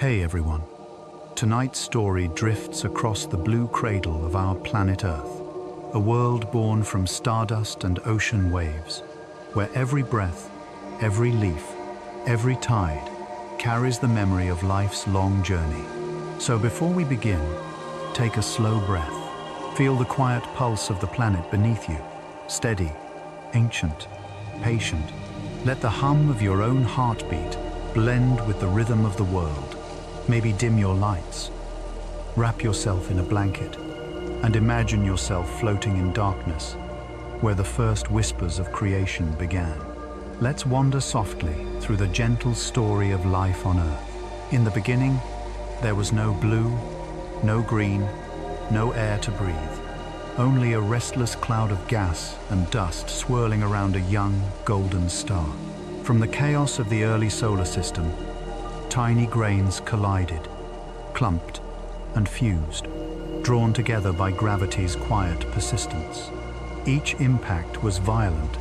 Hey everyone. Tonight's story drifts across the blue cradle of our planet Earth, a world born from stardust and ocean waves, where every breath, every leaf, every tide carries the memory of life's long journey. So before we begin, take a slow breath. Feel the quiet pulse of the planet beneath you, steady, ancient, patient. Let the hum of your own heartbeat blend with the rhythm of the world. Maybe dim your lights. Wrap yourself in a blanket and imagine yourself floating in darkness where the first whispers of creation began. Let's wander softly through the gentle story of life on Earth. In the beginning, there was no blue, no green, no air to breathe. Only a restless cloud of gas and dust swirling around a young, golden star. From the chaos of the early solar system, tiny grains collided, clumped, and fused, drawn together by gravity's quiet persistence. Each impact was violent,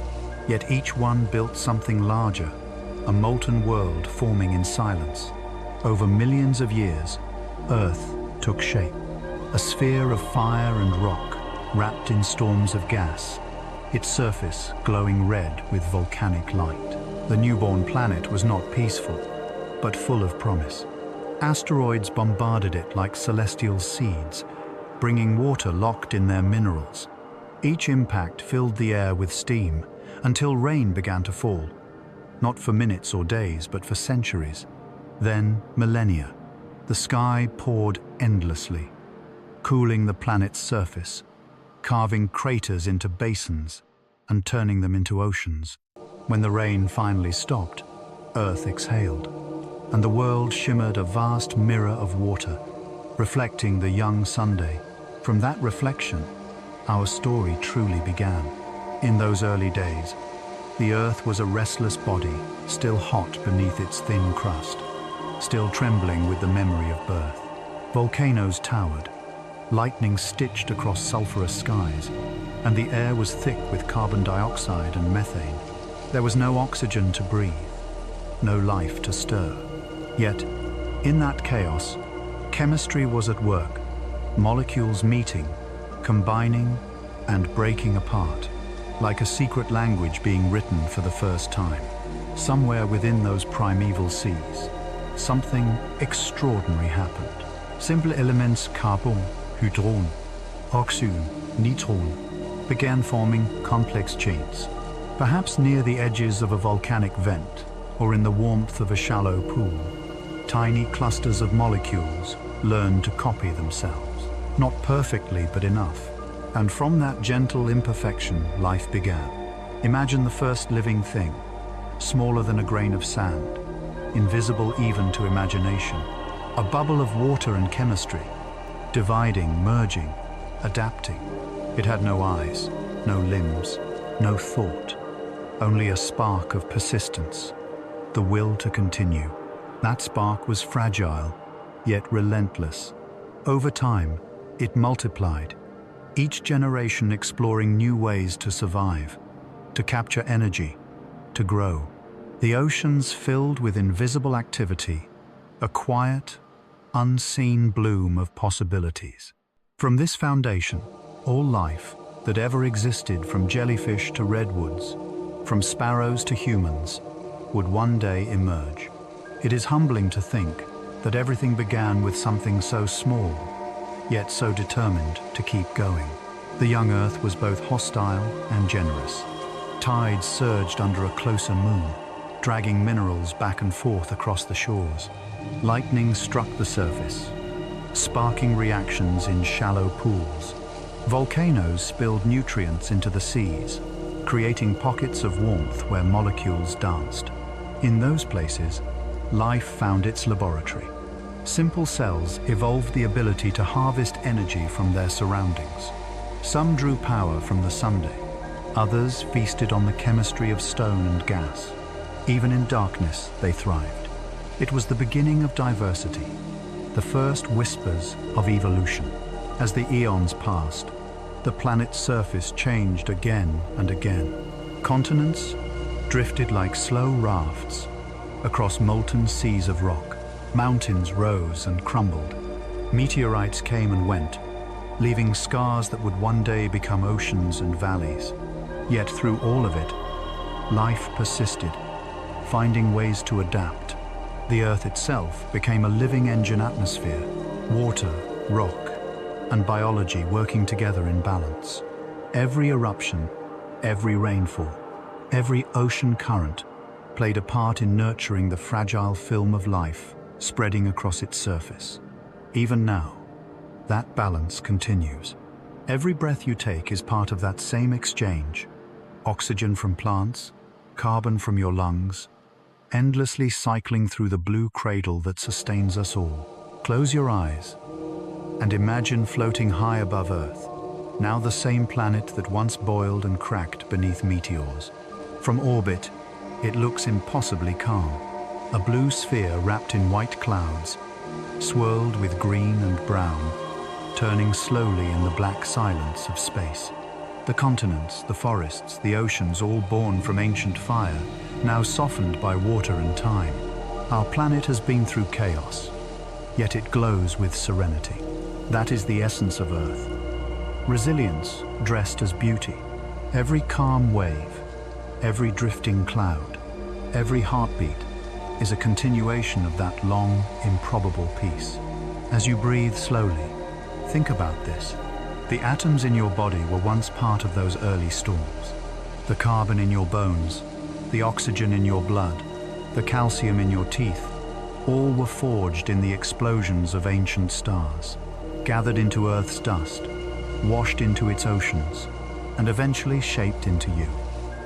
yet each one built something larger, a molten world forming in silence. Over millions of years, Earth took shape, a sphere of fire and rock, wrapped in storms of gas, its surface glowing red with volcanic light. The newborn planet was not peaceful, but full of promise. Asteroids bombarded it like celestial seeds, bringing water locked in their minerals. Each impact filled the air with steam until rain began to fall, not for minutes or days, but for centuries. Then millennia. The sky poured endlessly, cooling the planet's surface, carving craters into basins and turning them into oceans. When the rain finally stopped, Earth exhaled, and the world shimmered a vast mirror of water, reflecting the young Sunday. From that reflection, our story truly began. In those early days, the Earth was a restless body, still hot beneath its thin crust, still trembling with the memory of birth. Volcanoes towered, lightning stitched across sulphurous skies, and the air was thick with carbon dioxide and methane. There was no oxygen to breathe, no life to stir. Yet, in that chaos, chemistry was at work, molecules meeting, combining, and breaking apart, like a secret language being written for the first time. Somewhere within those primeval seas, something extraordinary happened. Simple elements carbon, hydrogen, oxygen, nitrogen began forming complex chains, perhaps near the edges of a volcanic vent or in the warmth of a shallow pool. Tiny clusters of molecules learned to copy themselves, not perfectly but enough. And from that gentle imperfection, life began. Imagine the first living thing, smaller than a grain of sand, invisible even to imagination, a bubble of water and chemistry, dividing, merging, adapting. It had no eyes, no limbs, no thought, only a spark of persistence, the will to continue. That spark was fragile, yet relentless. Over time, it multiplied, each generation exploring new ways to survive, to capture energy, to grow. The oceans filled with invisible activity, a quiet, unseen bloom of possibilities. From this foundation, all life that ever existed, from jellyfish to redwoods, from sparrows to humans, would one day emerge. It is humbling to think that everything began with something so small, yet so determined to keep going. The young Earth was both hostile and generous. Tides surged under a closer moon, dragging minerals back and forth across the shores. Lightning struck the surface, sparking reactions in shallow pools. Volcanoes spilled nutrients into the seas, creating pockets of warmth where molecules danced. In those places, life found its laboratory. Simple cells evolved the ability to harvest energy from their surroundings. Some drew power from the sunday, others feasted on the chemistry of stone and gas. Even in darkness, they thrived. It was the beginning of diversity, the first whispers of evolution. As the eons passed, the planet's surface changed again and again. Continents drifted like slow rafts across molten seas of rock. Mountains rose and crumbled. Meteorites came and went, leaving scars that would one day become oceans and valleys. Yet through all of it, life persisted, finding ways to adapt. The Earth itself became a living engine atmosphere, water, rock, and biology working together in balance. Every eruption, every rainfall, every ocean current played a part in nurturing the fragile film of life spreading across its surface. Even now, that balance continues. Every breath you take is part of that same exchange. Oxygen from plants, carbon from your lungs, endlessly cycling through the blue cradle that sustains us all. Close your eyes and imagine floating high above Earth, now the same planet that once boiled and cracked beneath meteors. From orbit, it looks impossibly calm, a blue sphere wrapped in white clouds, swirled with green and brown, turning slowly in the black silence of space. The continents, the forests, the oceans, all born from ancient fire, now softened by water and time. Our planet has been through chaos, yet it glows with serenity. That is the essence of Earth. Resilience dressed as beauty. Every calm wave, every drifting cloud, every heartbeat is a continuation of that long, improbable peace. As you breathe slowly, think about this. The atoms in your body were once part of those early storms. The carbon in your bones, the oxygen in your blood, the calcium in your teeth, all were forged in the explosions of ancient stars, gathered into Earth's dust, washed into its oceans, and eventually shaped into you.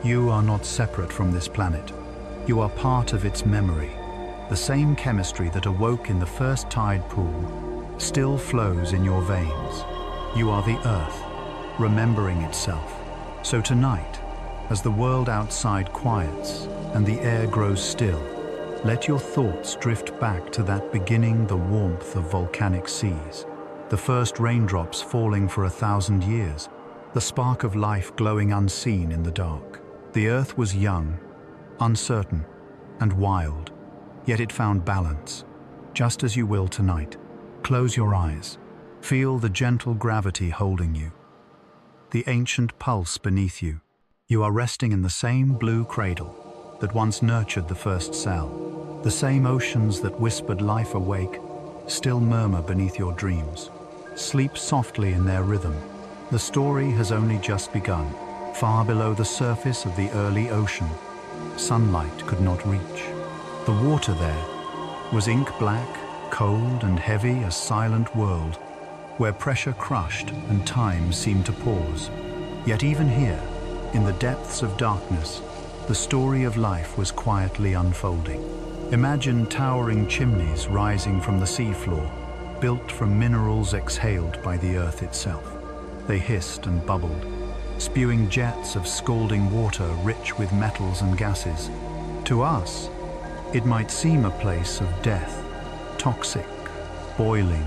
You are not separate from this planet. You are part of its memory. The same chemistry that awoke in the first tide pool still flows in your veins. You are the Earth, remembering itself. So tonight, as the world outside quiets and the air grows still, let your thoughts drift back to that beginning, the warmth of volcanic seas, the first raindrops falling for 1,000 years, the spark of life glowing unseen in the dark. The Earth was young, uncertain, and wild, yet it found balance. Just as you will tonight, close your eyes. Feel the gentle gravity holding you, the ancient pulse beneath you. You are resting in the same blue cradle that once nurtured the first cell. The same oceans that whispered life awake still murmur beneath your dreams. Sleep softly in their rhythm. The story has only just begun. Far below the surface of the early ocean, sunlight could not reach. The water there was ink black, cold and heavy, a silent world where pressure crushed and time seemed to pause. Yet even here, in the depths of darkness, the story of life was quietly unfolding. Imagine towering chimneys rising from the seafloor, built from minerals exhaled by the Earth itself. They hissed and bubbled, spewing jets of scalding water rich with metals and gases. To us, it might seem a place of death, toxic, boiling,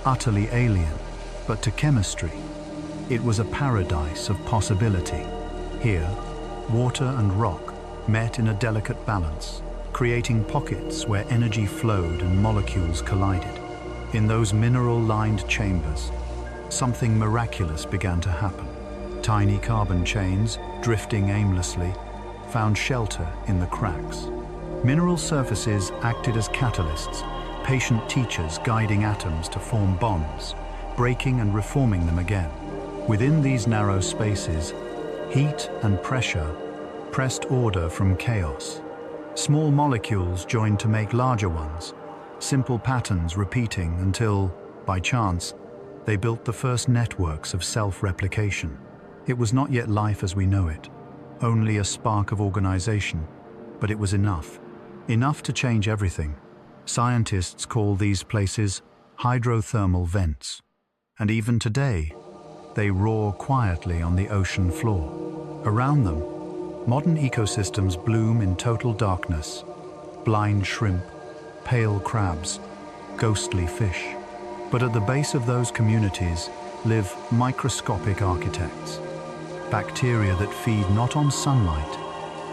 utterly alien, but to chemistry, it was a paradise of possibility. Here, water and rock met in a delicate balance, creating pockets where energy flowed and molecules collided. In those mineral-lined chambers, something miraculous began to happen. Tiny carbon chains, drifting aimlessly, found shelter in the cracks. Mineral surfaces acted as catalysts, patient teachers guiding atoms to form bonds, breaking and reforming them again. Within these narrow spaces, heat and pressure pressed order from chaos. Small molecules joined to make larger ones, simple patterns repeating until, by chance, they built the first networks of self-replication. It was not yet life as we know it, only a spark of organization, but it was enough. Enough to change everything. Scientists call these places hydrothermal vents, and even today, they roar quietly on the ocean floor. Around them, modern ecosystems bloom in total darkness. Blind shrimp, pale crabs, ghostly fish. But at the base of those communities live microscopic architects, bacteria that feed not on sunlight,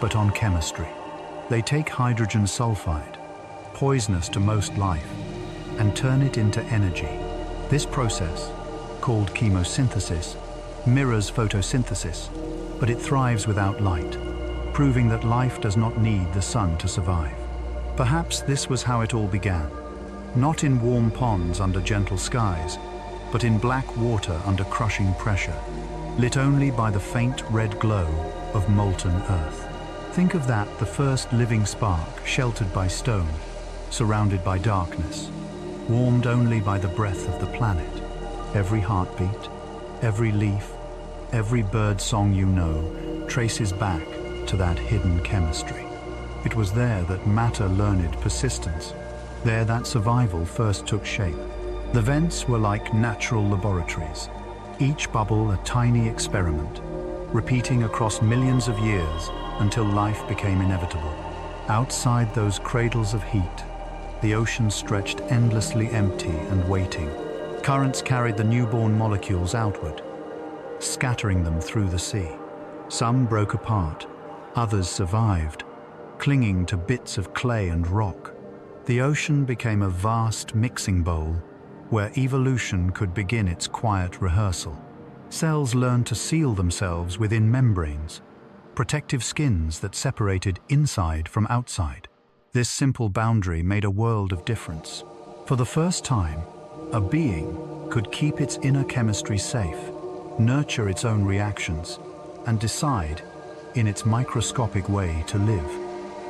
but on chemistry. They take hydrogen sulfide, poisonous to most life, and turn it into energy. This process, called chemosynthesis, mirrors photosynthesis, but it thrives without light, proving that life does not need the sun to survive. Perhaps this was how it all began, not in warm ponds under gentle skies, but in black water under crushing pressure, lit only by the faint red glow of molten earth. Think of that, the first living spark, sheltered by stone, surrounded by darkness, warmed only by the breath of the planet. Every heartbeat, every leaf, every bird song you know traces back to that hidden chemistry. It was there that matter learned persistence. There that survival first took shape. The vents were like natural laboratories, each bubble a tiny experiment, repeating across millions of years until life became inevitable. Outside those cradles of heat, the ocean stretched endlessly empty and waiting. Currents carried the newborn molecules outward, scattering them through the sea. Some broke apart, others survived, clinging to bits of clay and rock. The ocean became a vast mixing bowl where evolution could begin its quiet rehearsal. Cells learned to seal themselves within membranes, protective skins that separated inside from outside. This simple boundary made a world of difference. For the first time, a being could keep its inner chemistry safe, nurture its own reactions, and decide, in its microscopic way, to live.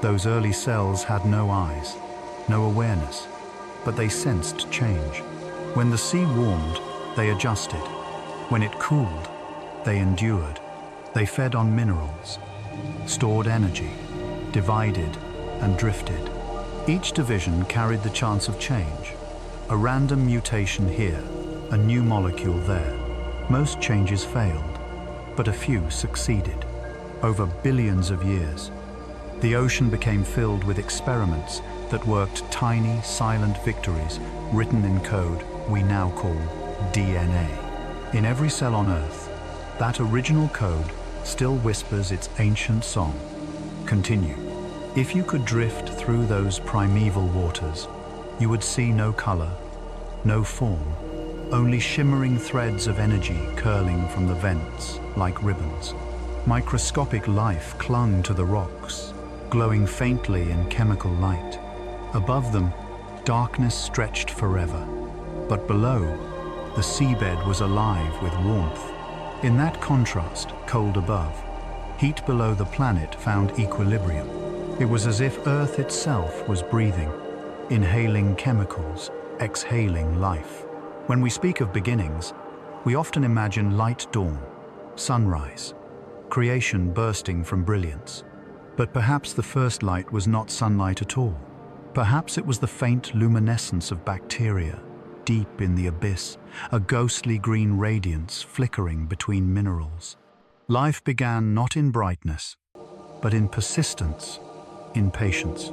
Those early cells had no eyes, no awareness, but they sensed change. When the sea warmed, they adjusted. When it cooled, they endured. They fed on minerals, stored energy, divided and drifted. Each division carried the chance of change. A random mutation here, a new molecule there. Most changes failed, but a few succeeded. Over billions of years, the ocean became filled with experiments that worked tiny, silent victories written in code we now call DNA. In every cell on Earth, that original code still whispers its ancient song. Continue. If you could drift through those primeval waters, you would see no color, no form, only shimmering threads of energy curling from the vents like ribbons. Microscopic life clung to the rocks, glowing faintly in chemical light. Above them, darkness stretched forever. But below, the seabed was alive with warmth. In that contrast, cold above, heat below the planet found equilibrium. It was as if Earth itself was breathing, inhaling chemicals, exhaling life. When we speak of beginnings, we often imagine light dawn, sunrise, creation bursting from brilliance. But perhaps the first light was not sunlight at all. Perhaps it was the faint luminescence of bacteria, deep in the abyss, a ghostly green radiance flickering between minerals. Life began not in brightness, but in persistence, in patience,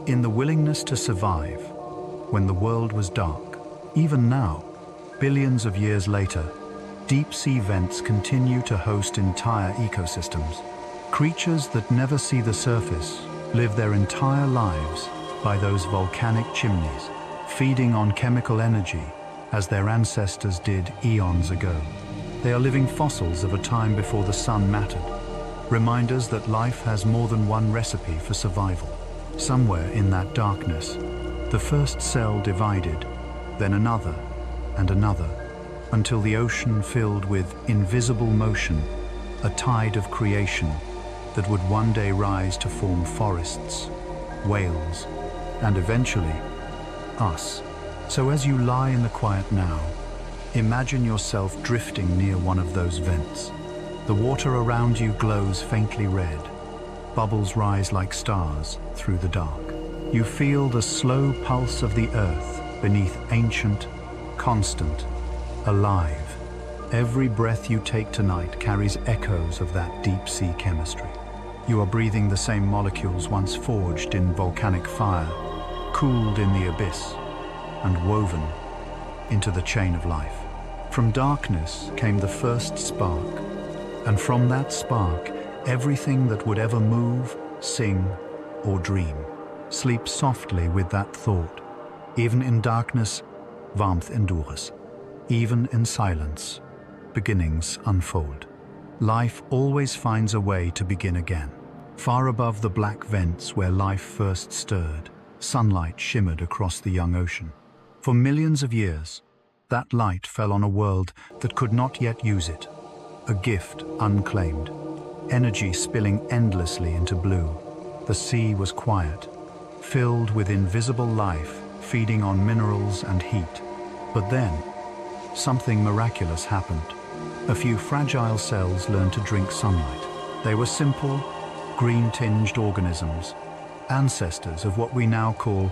in the willingness to survive when the world was dark. Even now, billions of years later, deep-sea vents continue to host entire ecosystems. Creatures that never see the surface live their entire lives by those volcanic chimneys, feeding on chemical energy as their ancestors did eons ago. They are living fossils of a time before the sun mattered, reminders that life has more than one recipe for survival. Somewhere in that darkness, the first cell divided, then another and another, until the ocean filled with invisible motion, a tide of creation that would one day rise to form forests, whales, and eventually, us. So as you lie in the quiet now, imagine yourself drifting near one of those vents. The water around you glows faintly red. Bubbles rise like stars through the dark. You feel the slow pulse of the earth beneath, ancient, constant, alive. Every breath you take tonight carries echoes of that deep-sea chemistry. You are breathing the same molecules once forged in volcanic fire, cooled in the abyss, and woven into the chain of life. From darkness came the first spark, and from that spark, everything that would ever move, sing, or dream. Sleep softly with that thought. Even in darkness, warmth endures. Even in silence, beginnings unfold. Life always finds a way to begin again. Far above the black vents where life first stirred, sunlight shimmered across the young ocean. For millions of years, that light fell on a world that could not yet use it, a gift unclaimed, energy spilling endlessly into blue. The sea was quiet, filled with invisible life, feeding on minerals and heat. But then, something miraculous happened. A few fragile cells learned to drink sunlight. They were simple, green-tinged organisms, ancestors of what we now call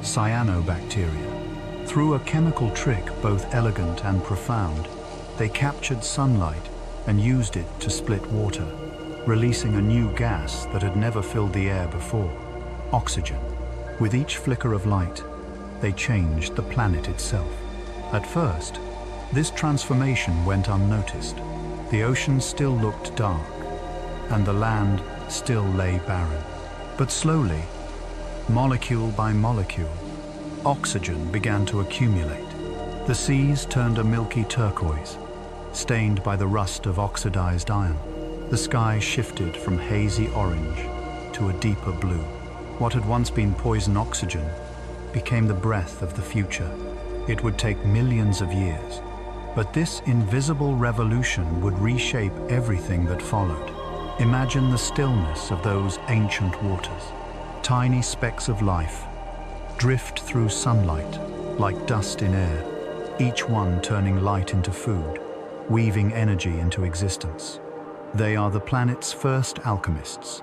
cyanobacteria. Through a chemical trick both elegant and profound, they captured sunlight and used it to split water, releasing a new gas that had never filled the air before, oxygen. With each flicker of light, they changed the planet itself. At first, this transformation went unnoticed. The ocean still looked dark, and the land still lay barren. But slowly, molecule by molecule, oxygen began to accumulate. The seas turned a milky turquoise, stained by the rust of oxidized iron. The sky shifted from hazy orange to a deeper blue. What had once been poison oxygen became the breath of the future. It would take millions of years, but this invisible revolution would reshape everything that followed. Imagine the stillness of those ancient waters. Tiny specks of life drift through sunlight like dust in air, each one turning light into food, weaving energy into existence. They are the planet's first alchemists,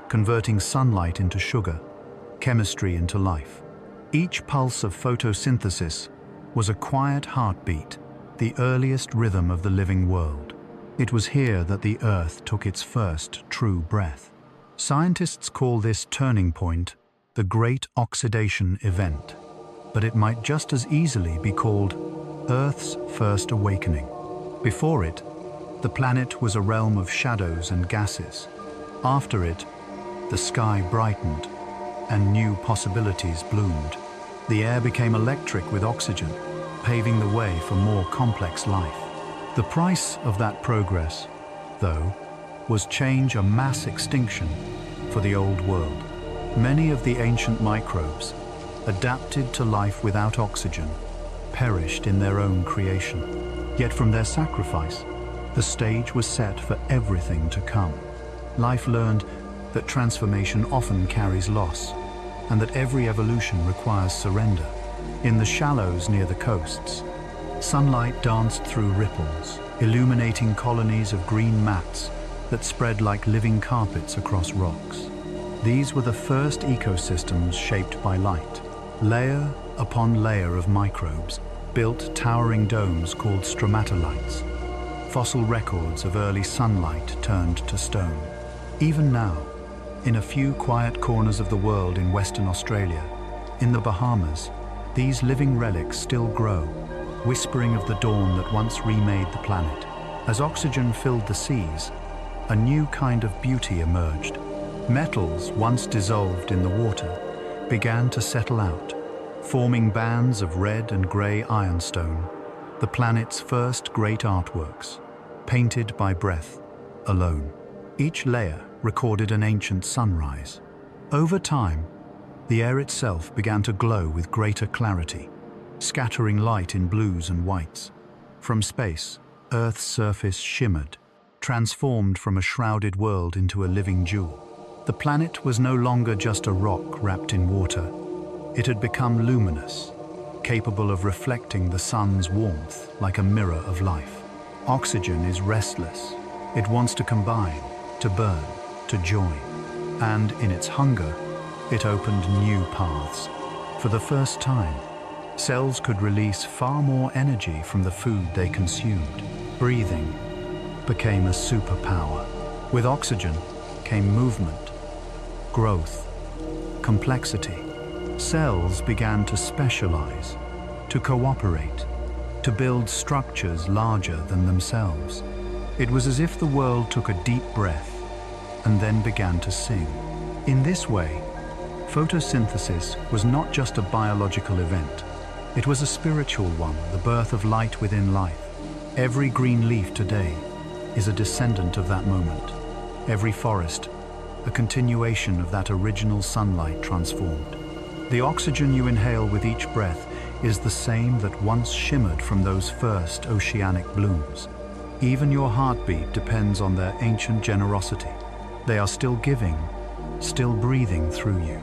converting sunlight into sugar, chemistry into life. Each pulse of photosynthesis was a quiet heartbeat, the earliest rhythm of the living world. It was here that the Earth took its first true breath. Scientists call this turning point the Great Oxidation Event, but it might just as easily be called Earth's First Awakening. Before it, the planet was a realm of shadows and gases. After it, the sky brightened and new possibilities bloomed. The air became electric with oxygen, paving the way for more complex life. The price of that progress, though, was change, a mass extinction for the old world. Many of the ancient microbes, adapted to life without oxygen, perished in their own creation. Yet from their sacrifice, the stage was set for everything to come. Life learned that transformation often carries loss, and that every evolution requires surrender. In the shallows near the coasts, sunlight danced through ripples, illuminating colonies of green mats that spread like living carpets across rocks. These were the first ecosystems shaped by light. Layer upon layer of microbes built towering domes called stromatolites, fossil records of early sunlight turned to stone. Even now, in a few quiet corners of the world in Western Australia, in the Bahamas, these living relics still grow, whispering of the dawn that once remade the planet. As oxygen filled the seas, a new kind of beauty emerged. Metals, once dissolved in the water, began to settle out, forming bands of red and grey ironstone, the planet's first great artworks, painted by breath alone. Each layer recorded an ancient sunrise. Over time, the air itself began to glow with greater clarity, scattering light in blues and whites. From space, Earth's surface shimmered, transformed from a shrouded world into a living jewel. The planet was no longer just a rock wrapped in water. It had become luminous, capable of reflecting the sun's warmth like a mirror of life. Oxygen is restless. It wants to combine, to burn, to join. And in its hunger, it opened new paths. For the first time, cells could release far more energy from the food they consumed. Breathing became a superpower. With oxygen came movement, growth, complexity. Cells began to specialize, to cooperate, to build structures larger than themselves. It was as if the world took a deep breath and then began to sing. In this way, Photosynthesis was not just a biological event. It was a spiritual one, the birth of light within life. Every green leaf today is a descendant of that moment. Every forest, a continuation of that original sunlight transformed. The oxygen you inhale with each breath is the same that once shimmered from those first oceanic blooms. Even your heartbeat depends on their ancient generosity. They are still giving, still breathing through you.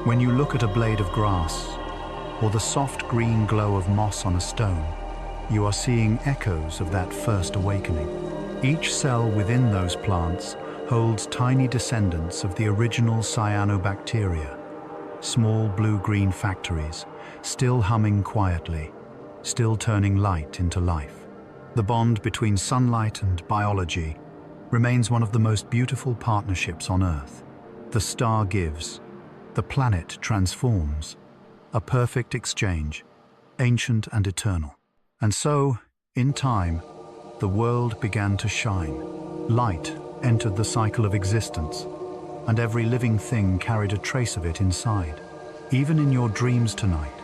When you look at a blade of grass, or the soft green glow of moss on a stone, you are seeing echoes of that first awakening. Each cell within those plants holds tiny descendants of the original cyanobacteria, small blue-green factories, still humming quietly, still turning light into life. The bond between sunlight and biology remains one of the most beautiful partnerships on Earth. The star gives, the planet transforms, a perfect exchange, ancient and eternal. And so, in time, the world began to shine. Light entered the cycle of existence, and every living thing carried a trace of it inside. Even in your dreams tonight,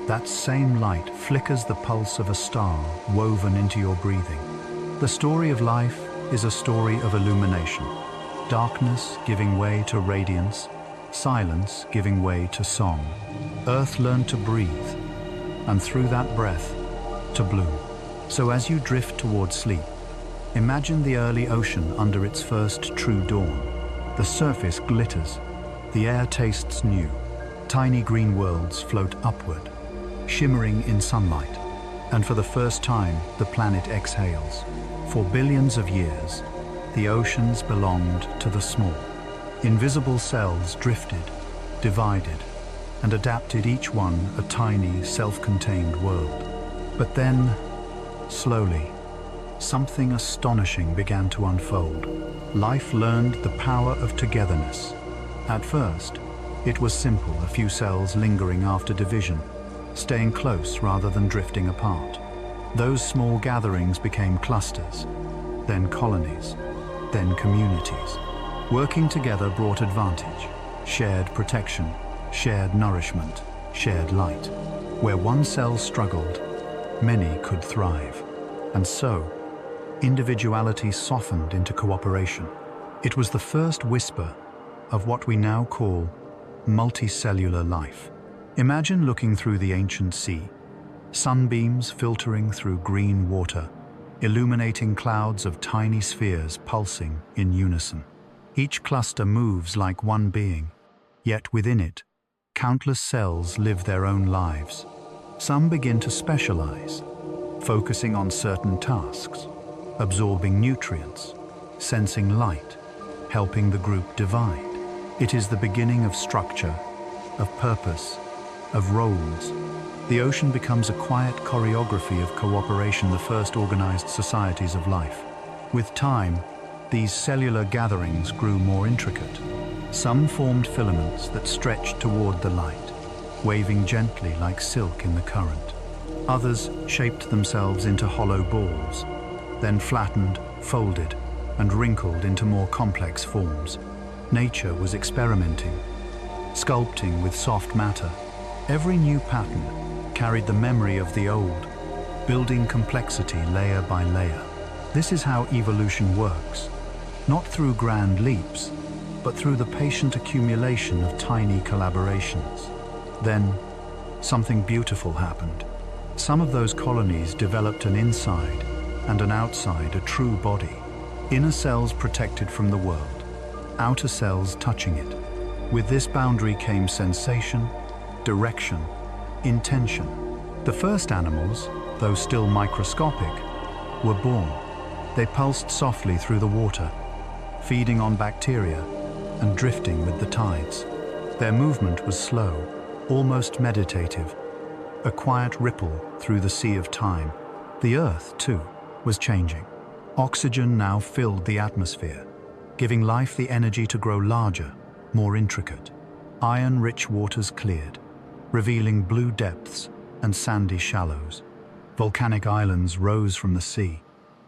that same light flickers the pulse of a star woven into your breathing. The story of life is a story of illumination. Darkness giving way to radiance, silence giving way to song. Earth learned to breathe, and through that breath, to bloom. So as you drift towards sleep, imagine the early ocean under its first true dawn. The surface glitters, the air tastes new. Tiny green worlds float upward, shimmering in sunlight. And for the first time, the planet exhales. For billions of years, the oceans belonged to the small. Invisible cells drifted, divided, and adapted, each one a tiny, self-contained world. But then, slowly, something astonishing began to unfold. Life learned the power of togetherness. At first, it was simple, a few cells lingering after division, staying close rather than drifting apart. Those small gatherings became clusters, then colonies, then communities. Working together brought advantage, shared protection, shared nourishment, shared light. Where one cell struggled, many could thrive. And so, individuality softened into cooperation. It was the first whisper of what we now call multicellular life. Imagine looking through the ancient sea, sunbeams filtering through green water, illuminating clouds of tiny spheres pulsing in unison. Each cluster moves like one being, yet within it, countless cells live their own lives. Some begin to specialize, focusing on certain tasks, absorbing nutrients, sensing light, helping the group divide. It is the beginning of structure, of purpose, of roles. The ocean becomes a quiet choreography of cooperation, the first organized societies of life. With time, these cellular gatherings grew more intricate. Some formed filaments that stretched toward the light, waving gently like silk in the current. Others shaped themselves into hollow balls, then flattened, folded, and wrinkled into more complex forms. Nature was experimenting, sculpting with soft matter. Every new pattern carried the memory of the old, building complexity layer by layer. This is how evolution works, not through grand leaps, but through the patient accumulation of tiny collaborations. Then, something beautiful happened. Some of those colonies developed an inside and an outside, a true body. Inner cells protected from the world, outer cells touching it. With this boundary came sensation, direction, intention. The first animals, though still microscopic, were born. They pulsed softly through the water, feeding on bacteria and drifting with the tides. Their movement was slow, almost meditative, a quiet ripple through the sea of time. The Earth, too, was changing. Oxygen now filled the atmosphere, giving life the energy to grow larger, more intricate. Iron-rich waters cleared, revealing blue depths and sandy shallows. Volcanic islands rose from the sea,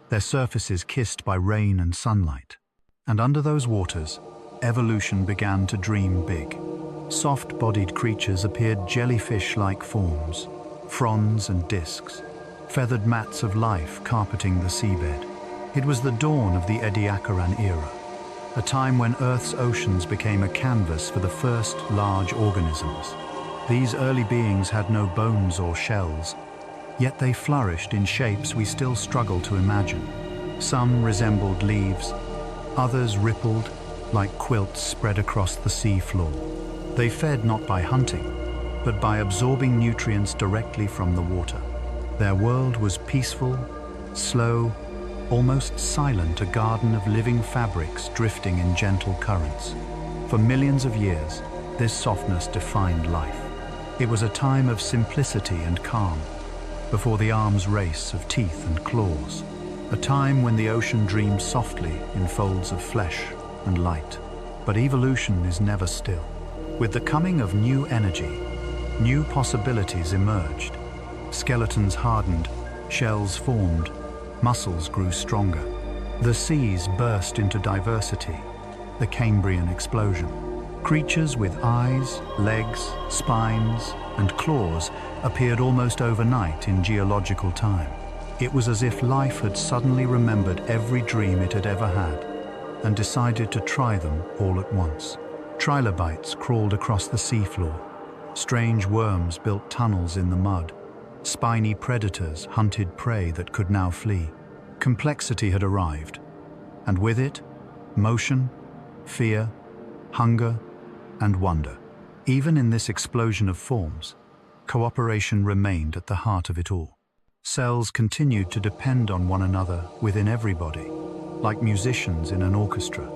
their surfaces kissed by rain and sunlight. And under those waters, evolution began to dream big. Soft-bodied creatures appeared jellyfish-like forms, fronds and discs, feathered mats of life carpeting the seabed. It was the dawn of the Ediacaran era, a time when Earth's oceans became a canvas for the first large organisms. These early beings had no bones or shells, yet they flourished in shapes we still struggle to imagine. Some resembled leaves, others rippled like quilts spread across the sea floor. They fed not by hunting, but by absorbing nutrients directly from the water. Their world was peaceful, slow, almost silent, a garden of living fabrics drifting in gentle currents. For millions of years, this softness defined life. It was a time of simplicity and calm, before the arms race of teeth and claws. A time when the ocean dreamed softly in folds of flesh and light. But evolution is never still. With the coming of new energy, new possibilities emerged. Skeletons hardened, shells formed, muscles grew stronger. The seas burst into diversity, the Cambrian explosion. Creatures with eyes, legs, spines, and claws appeared almost overnight in geological time. It was as if life had suddenly remembered every dream it had ever had and decided to try them all at once. Trilobites crawled across the seafloor. Strange worms built tunnels in the mud. Spiny predators hunted prey that could now flee. Complexity had arrived, and with it, motion, fear, hunger, and wonder. Even in this explosion of forms, cooperation remained at the heart of it all. Cells continued to depend on one another within everybody. Like musicians in an orchestra,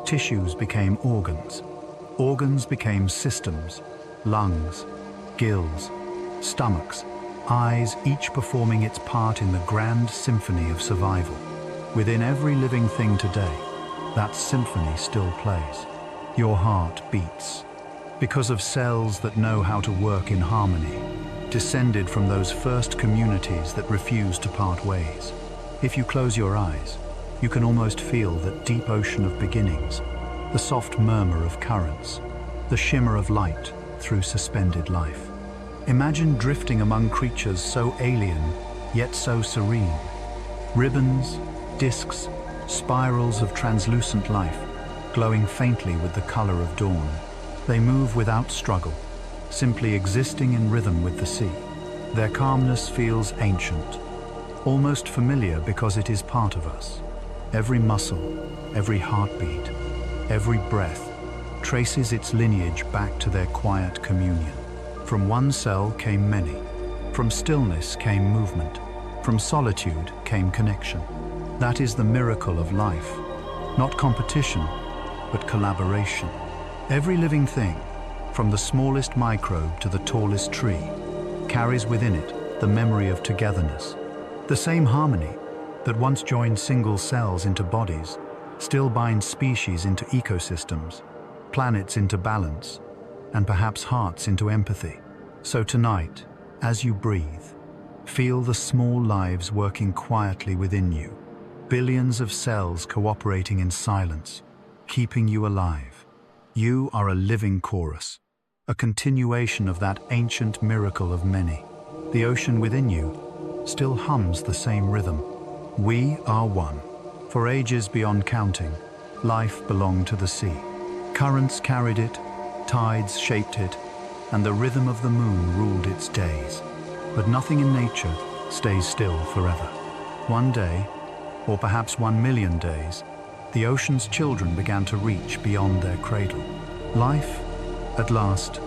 tissues became organs. Organs became systems, lungs, gills, stomachs, eyes, each performing its part in the grand symphony of survival. Within every living thing today, that symphony still plays. Your heart beats because of cells that know how to work in harmony, descended from those first communities that refused to part ways. If you close your eyes, you can almost feel that deep ocean of beginnings, the soft murmur of currents, the shimmer of light through suspended life. Imagine drifting among creatures so alien, yet so serene. Ribbons, discs, spirals of translucent life, glowing faintly with the color of dawn. They move without struggle, simply existing in rhythm with the sea. Their calmness feels ancient, almost familiar because it is part of us. Every muscle, every heartbeat, every breath traces its lineage back to their quiet communion. From one cell came many. From stillness came movement. From solitude came connection. That is the miracle of life. Not competition, but collaboration. Every living thing, from the smallest microbe to the tallest tree, carries within it the memory of togetherness. The same harmony that once joined single cells into bodies still binds species into ecosystems, planets into balance, and perhaps hearts into empathy. So tonight, as you breathe, feel the small lives working quietly within you, billions of cells cooperating in silence, keeping you alive. You are a living chorus, a continuation of that ancient miracle of many. The ocean within you still hums the same rhythm. We are one. For ages beyond counting, life belonged to the sea. Currents carried it, tides shaped it, and the rhythm of the moon ruled its days. But nothing in nature stays still forever. One day, or perhaps 1,000,000 days, the ocean's children began to reach beyond their cradle. Life, at last,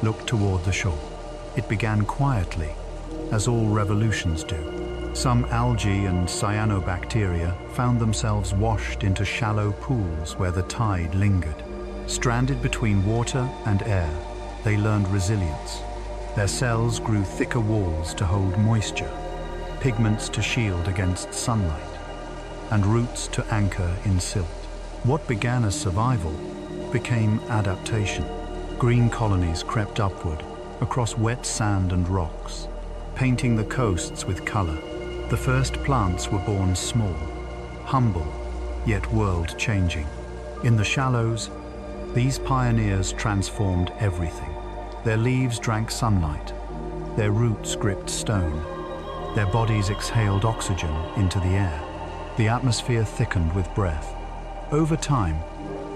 looked toward the shore. It began quietly, as all revolutions do. Some algae and cyanobacteria found themselves washed into shallow pools where the tide lingered. Stranded between water and air, they learned resilience. Their cells grew thicker walls to hold moisture, pigments to shield against sunlight, and roots to anchor in silt. What began as survival became adaptation. Green colonies crept upward, across wet sand and rocks, painting the coasts with color. The first plants were born small, humble, yet world-changing. In the shallows, These pioneers transformed everything. Their leaves drank sunlight, their roots gripped stone, their bodies exhaled oxygen into the air. The atmosphere thickened with breath. Over time,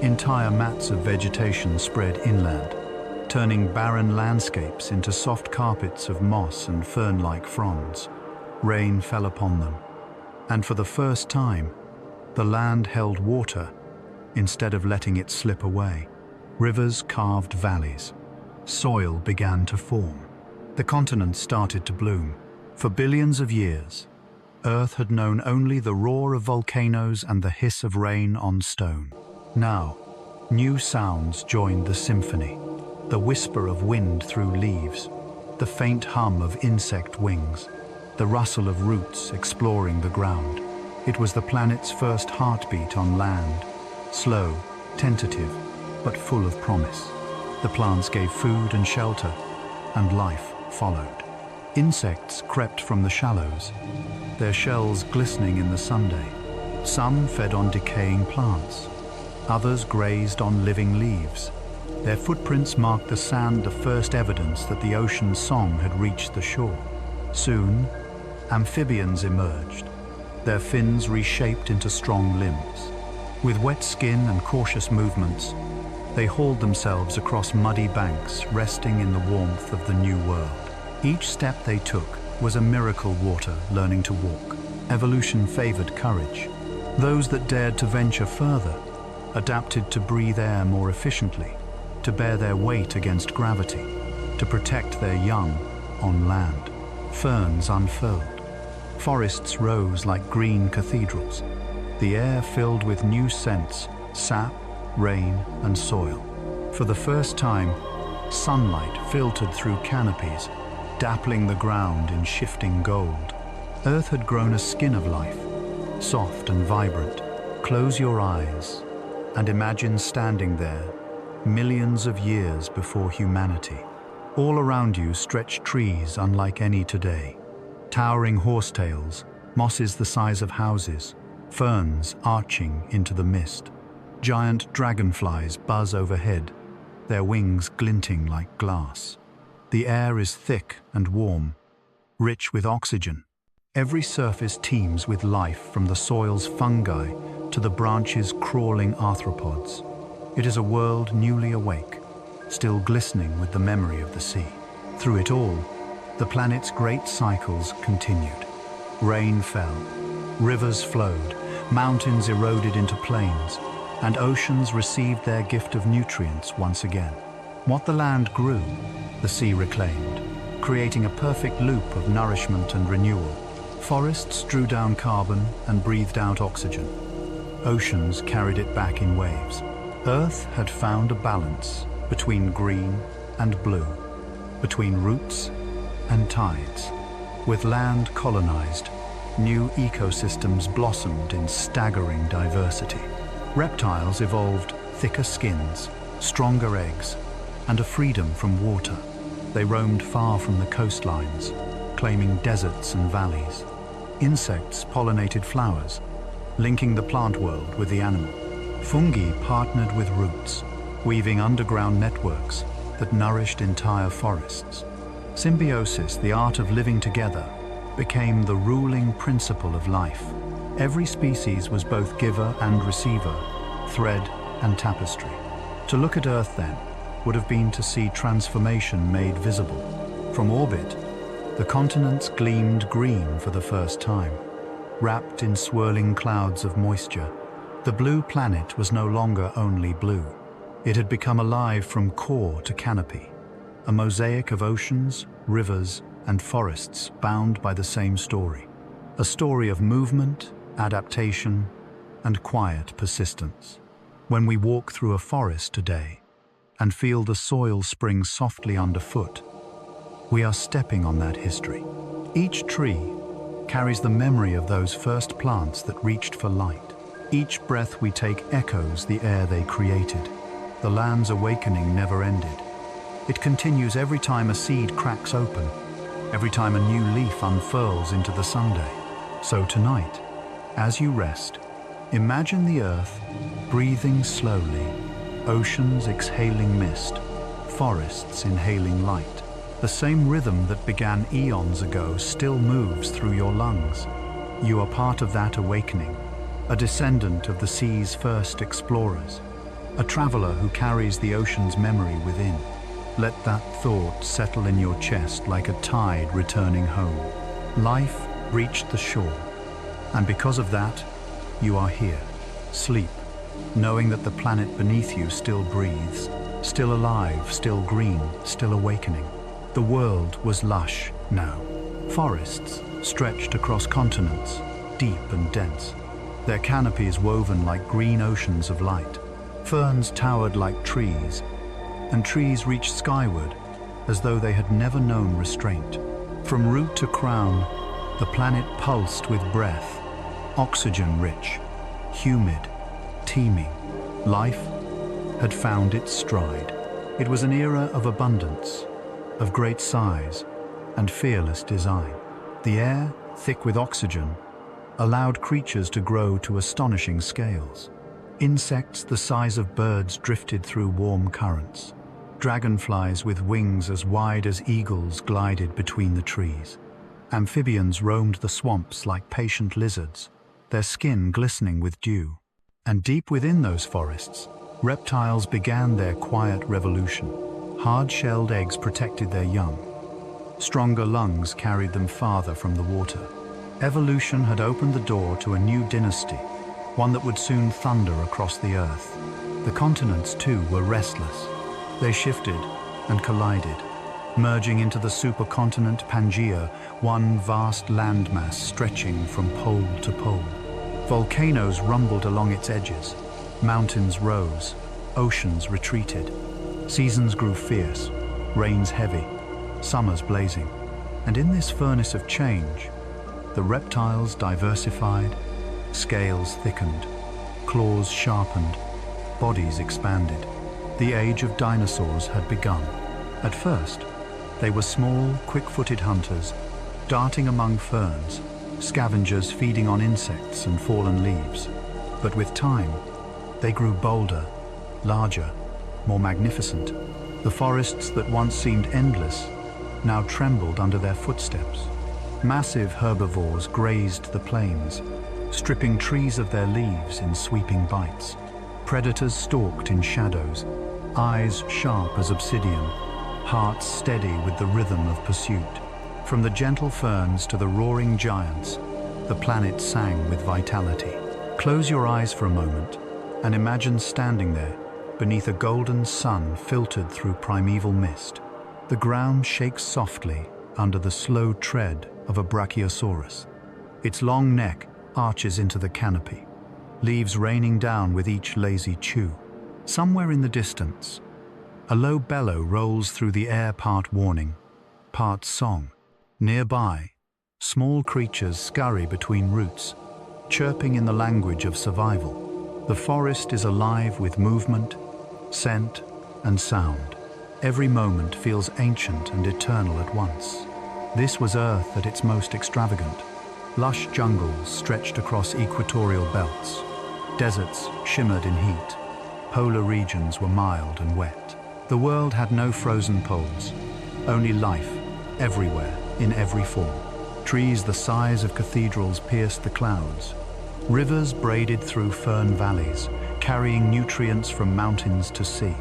entire mats of vegetation spread inland, turning barren landscapes into soft carpets of moss and fern-like fronds. Rain fell upon them, and for the first time, the land held water instead of letting it slip away. Rivers carved valleys. Soil began to form. The continents started to bloom. For billions of years, Earth had known only the roar of volcanoes and the hiss of rain on stone. Now, new sounds joined the symphony. The whisper of wind through leaves, the faint hum of insect wings, the rustle of roots exploring the ground. It was the planet's first heartbeat on land, slow, tentative, but full of promise. The plants gave food and shelter, and life followed. Insects crept from the shallows, their shells glistening in the sunday. Some fed on decaying plants, others grazed on living leaves. Their footprints marked the sand, the first evidence that the ocean's song had reached the shore. Soon, amphibians emerged, their fins reshaped into strong limbs. With wet skin and cautious movements, they hauled themselves across muddy banks, resting in the warmth of the new world. Each step they took was a miracle water learning to walk. Evolution favored courage. Those that dared to venture further adapted to breathe air more efficiently, to bear their weight against gravity, to protect their young on land. Ferns unfurled. Forests rose like green cathedrals. The air filled with new scents, sap, rain, and soil. For the first time, sunlight filtered through canopies, dappling the ground in shifting gold. Earth had grown a skin of life, soft and vibrant. Close your eyes and imagine standing there, millions of years before humanity. All around you stretched trees unlike any today. Towering horsetails, mosses the size of houses, ferns arching into the mist. Giant dragonflies buzz overhead, their wings glinting like glass. The air is thick and warm, rich with oxygen. Every surface teems with life, from the soil's fungi to the branches' crawling arthropods. It is a world newly awake, still glistening with the memory of the sea. Through it all, the planet's great cycles continued. Rain fell, rivers flowed, mountains eroded into plains, and oceans received their gift of nutrients once again. What the land grew, the sea reclaimed, creating a perfect loop of nourishment and renewal. Forests drew down carbon and breathed out oxygen. Oceans carried it back in waves. Earth had found a balance between green and blue, between roots and tides. With land colonized, new ecosystems blossomed in staggering diversity. Reptiles evolved thicker skins, stronger eggs, and a freedom from water. They roamed far from the coastlines, claiming deserts and valleys. Insects pollinated flowers, linking the plant world with the animal. Fungi partnered with roots, weaving underground networks that nourished entire forests. Symbiosis, the art of living together, became the ruling principle of life. Every species was both giver and receiver, thread and tapestry. To look at Earth then would have been to see transformation made visible. From orbit, the continents gleamed green for the first time. Wrapped in swirling clouds of moisture, the blue planet was no longer only blue. It had become alive from core to canopy, a mosaic of oceans, rivers, and forests bound by the same story. A story of movement, adaptation, and quiet persistence. When we walk through a forest today and feel the soil spring softly underfoot, we are stepping on that history. Each tree carries the memory of those first plants that reached for light. Each breath we take echoes the air they created. The land's awakening never ended. It continues every time a seed cracks open, every time a new leaf unfurls into the Sunday. So tonight, as you rest, imagine the earth breathing slowly, Oceans exhaling mist, forests inhaling light. The same rhythm that began eons ago still moves through your lungs. You are part of that awakening, a descendant of the sea's first explorers, a traveler who carries the ocean's memory within. Let that thought settle in your chest like a tide returning home. Life reached the shore, and because of that, you are here. Sleep, knowing that the planet beneath you still breathes, still alive, still green, still awakening. The world was lush now. Forests stretched across continents, deep and dense, their canopies woven like green oceans of light. Ferns towered like trees, and trees reached skyward as though they had never known restraint. From root to crown, the planet pulsed with breath, oxygen-rich, humid, teeming. Life had found its stride. It was an era of abundance, of great size and fearless design. The air, thick with oxygen, allowed creatures to grow to astonishing scales. Insects the size of birds drifted through warm currents. Dragonflies with wings as wide as eagles glided between the trees. Amphibians roamed the swamps like patient lizards, their skin glistening with dew. And deep within those forests, reptiles began their quiet revolution. Hard-shelled eggs protected their young. Stronger lungs carried them farther from the water. Evolution had opened the door to a new dynasty, one that would soon thunder across the earth. The continents, too, were restless. They shifted and collided, merging into the supercontinent Pangaea, one vast landmass stretching from pole to pole. Volcanoes rumbled along its edges, mountains rose, oceans retreated. Seasons grew fierce, rains heavy, summers blazing. And in this furnace of change, the reptiles diversified, scales thickened, claws sharpened, bodies expanded. The age of dinosaurs had begun. At first, they were small, quick-footed hunters, darting among ferns, scavengers feeding on insects and fallen leaves. But with time, they grew bolder, larger, more magnificent. The forests that once seemed endless now trembled under their footsteps. Massive herbivores grazed the plains, stripping trees of their leaves in sweeping bites. Predators stalked in shadows, eyes sharp as obsidian, hearts steady with the rhythm of pursuit. From the gentle ferns to the roaring giants, the planet sang with vitality. Close your eyes for a moment and imagine standing there beneath a golden sun filtered through primeval mist. The ground shakes softly under the slow tread of a brachiosaurus. Its long neck arches into the canopy, leaves raining down with each lazy chew. Somewhere in the distance, a low bellow rolls through the air, part warning, part song. Nearby, small creatures scurry between roots, chirping in the language of survival. The forest is alive with movement, scent, and sound. Every moment feels ancient and eternal at once. This was Earth at its most extravagant. Lush jungles stretched across equatorial belts. Deserts shimmered in heat. Polar regions were mild and wet. The world had no frozen poles, only life, everywhere, in every form. Trees the size of cathedrals pierced the clouds. Rivers braided through fern valleys, carrying nutrients from mountains to sea.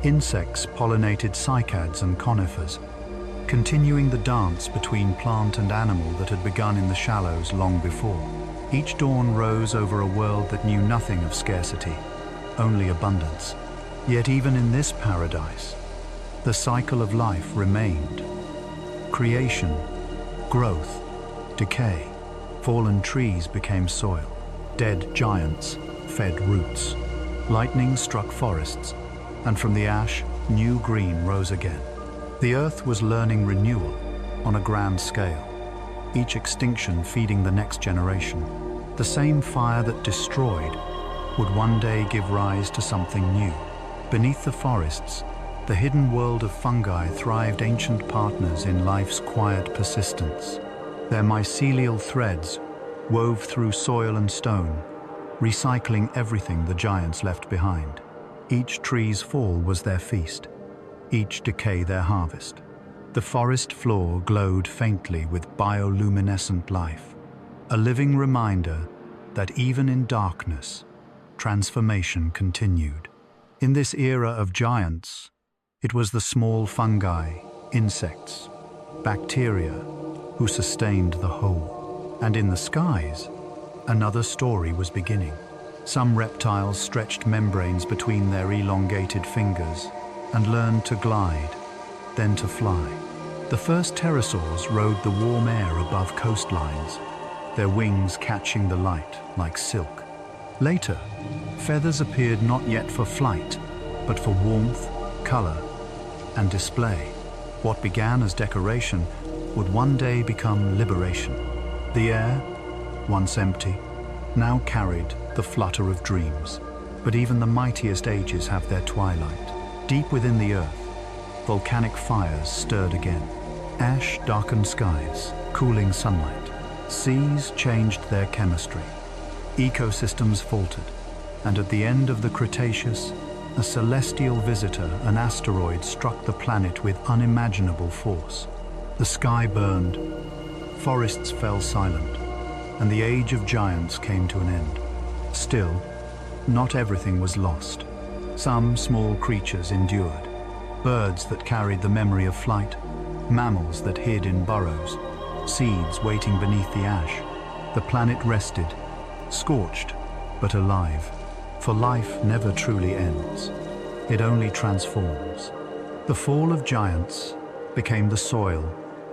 Insects pollinated cycads and conifers, continuing the dance between plant and animal that had begun in the shallows long before. Each dawn rose over a world that knew nothing of scarcity, only abundance. Yet even in this paradise, the cycle of life remained. Creation, growth, decay. Fallen trees became soil. Dead giants fed roots. Lightning struck forests, and from the ash, new green rose again. The earth was learning renewal on a grand scale, each extinction feeding the next generation. The same fire that destroyed would one day give rise to something new. Beneath the forests, the hidden world of fungi thrived, ancient partners in life's quiet persistence. Their mycelial threads wove through soil and stone, recycling everything the giants left behind. Each tree's fall was their feast, each decay their harvest. The forest floor glowed faintly with bioluminescent life, a living reminder that even in darkness, transformation continued. In this era of giants, it was the small fungi, insects, bacteria who sustained the whole. And in the skies, another story was beginning. Some reptiles stretched membranes between their elongated fingers and learned to glide, then to fly. The first pterosaurs rode the warm air above coastlines, their wings catching the light like silk. Later, feathers appeared not yet for flight, but for warmth, color, and display. What began as decoration would one day become liberation. The air, once empty, now carried the flutter of dreams. But even the mightiest ages have their twilight. Deep within the earth, volcanic fires stirred again. Ash darkened skies, cooling sunlight. Seas changed their chemistry. Ecosystems faltered, and at the end of the Cretaceous, a celestial visitor, an asteroid, struck the planet with unimaginable force. The sky burned, forests fell silent, and the age of giants came to an end. Still, not everything was lost. Some small creatures endured. Birds that carried the memory of flight, mammals that hid in burrows, seeds waiting beneath the ash. The planet rested, scorched, but alive. For life never truly ends. It only transforms. The fall of giants became the soil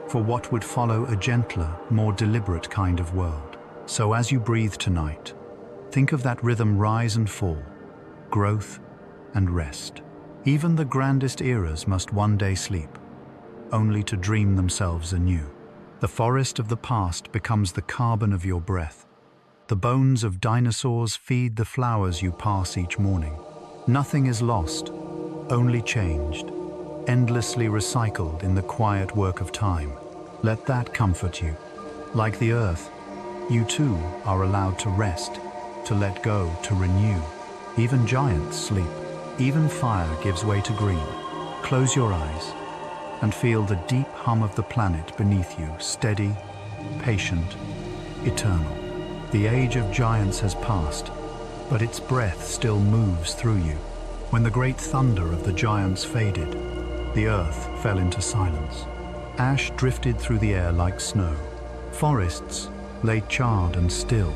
for what would follow a gentler, more deliberate kind of world. So as you breathe tonight, think of that rhythm: rise and fall, growth and rest. Even the grandest eras must one day sleep, only to dream themselves anew. The forest of the past becomes the carbon of your breath. The bones of dinosaurs feed the flowers you pass each morning. Nothing is lost, only changed, endlessly recycled in the quiet work of time. Let that comfort you. Like the earth, you too are allowed to rest, to let go, to renew. Even giants sleep. Even fire gives way to green. Close your eyes and feel the deep hum of the planet beneath you, steady, patient, eternal. The age of giants has passed, but its breath still moves through you. When the great thunder of the giants faded, the earth fell into silence. Ash drifted through the air like snow. Forests lay charred and still.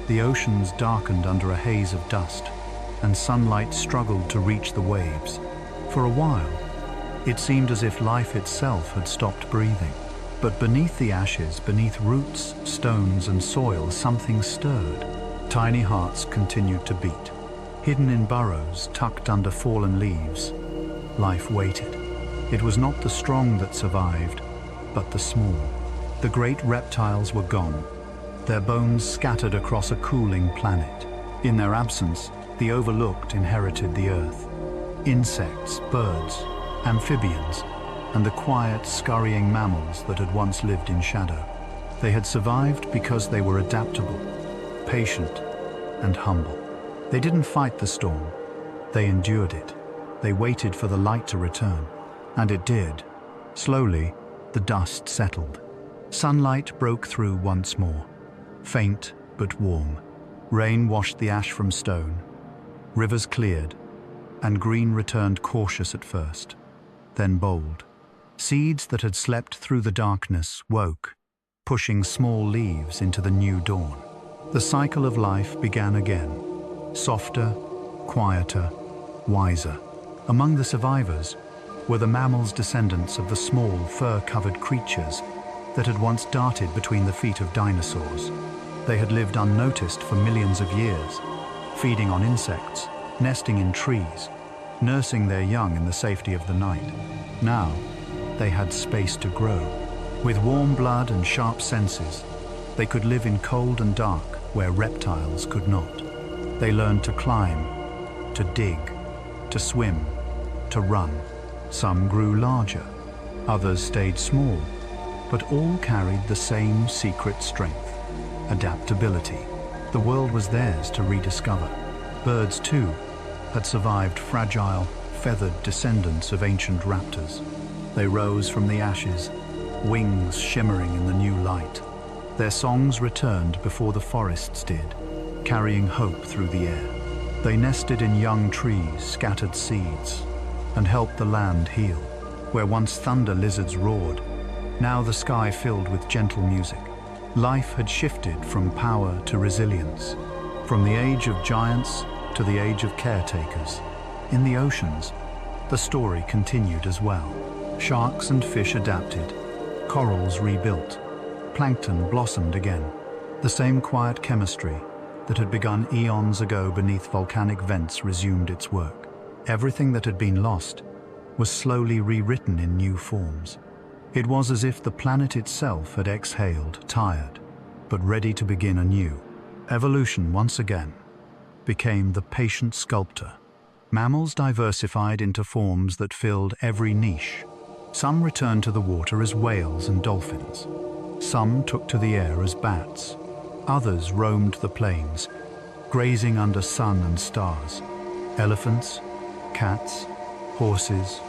The oceans darkened under a haze of dust, and sunlight struggled to reach the waves. For a while, it seemed as if life itself had stopped breathing. But beneath the ashes, beneath roots, stones, and soil, something stirred. Tiny hearts continued to beat. Hidden in burrows, tucked under fallen leaves, life waited. It was not the strong that survived, but the small. The great reptiles were gone, their bones scattered across a cooling planet. In their absence, the overlooked inherited the earth. Insects, birds, amphibians, and the quiet, scurrying mammals that had once lived in shadow. They had survived because they were adaptable, patient, and humble. They didn't fight the storm, they endured it. They waited for the light to return, and it did. Slowly, the dust settled. Sunlight broke through once more, faint but warm. Rain washed the ash from stone, rivers cleared, and green returned cautious at first, then bold. Seeds that had slept through the darkness woke, pushing small leaves into the new dawn. The cycle of life began again, softer, quieter, wiser. Among the survivors were the mammals' descendants of the small, fur-covered creatures that had once darted between the feet of dinosaurs. They had lived unnoticed for millions of years, feeding on insects, nesting in trees, nursing their young in the safety of the night. Now, they had space to grow. With warm blood and sharp senses, they could live in cold and dark where reptiles could not. They learned to climb, to dig, to swim, to run. Some grew larger, others stayed small, but all carried the same secret strength: adaptability. The world was theirs to rediscover. Birds, too, had survived fragile, feathered descendants of ancient raptors. They rose from the ashes, wings shimmering in the new light. Their songs returned before the forests did, carrying hope through the air. They nested in young trees, scattered seeds, and helped the land heal. Where once thunder lizards roared, now the sky filled with gentle music. Life had shifted from power to resilience, from the age of giants to the age of caretakers. In the oceans, the story continued as well. Sharks and fish adapted, corals rebuilt, plankton blossomed again. The same quiet chemistry that had begun eons ago beneath volcanic vents resumed its work. Everything that had been lost was slowly rewritten in new forms. It was as if the planet itself had exhaled, tired, but ready to begin anew. Evolution once again became the patient sculptor. Mammals diversified into forms that filled every niche. Some returned to the water as whales and dolphins. Some took to the air as bats. Others roamed the plains, grazing under sun and stars. Elephants, cats, horses,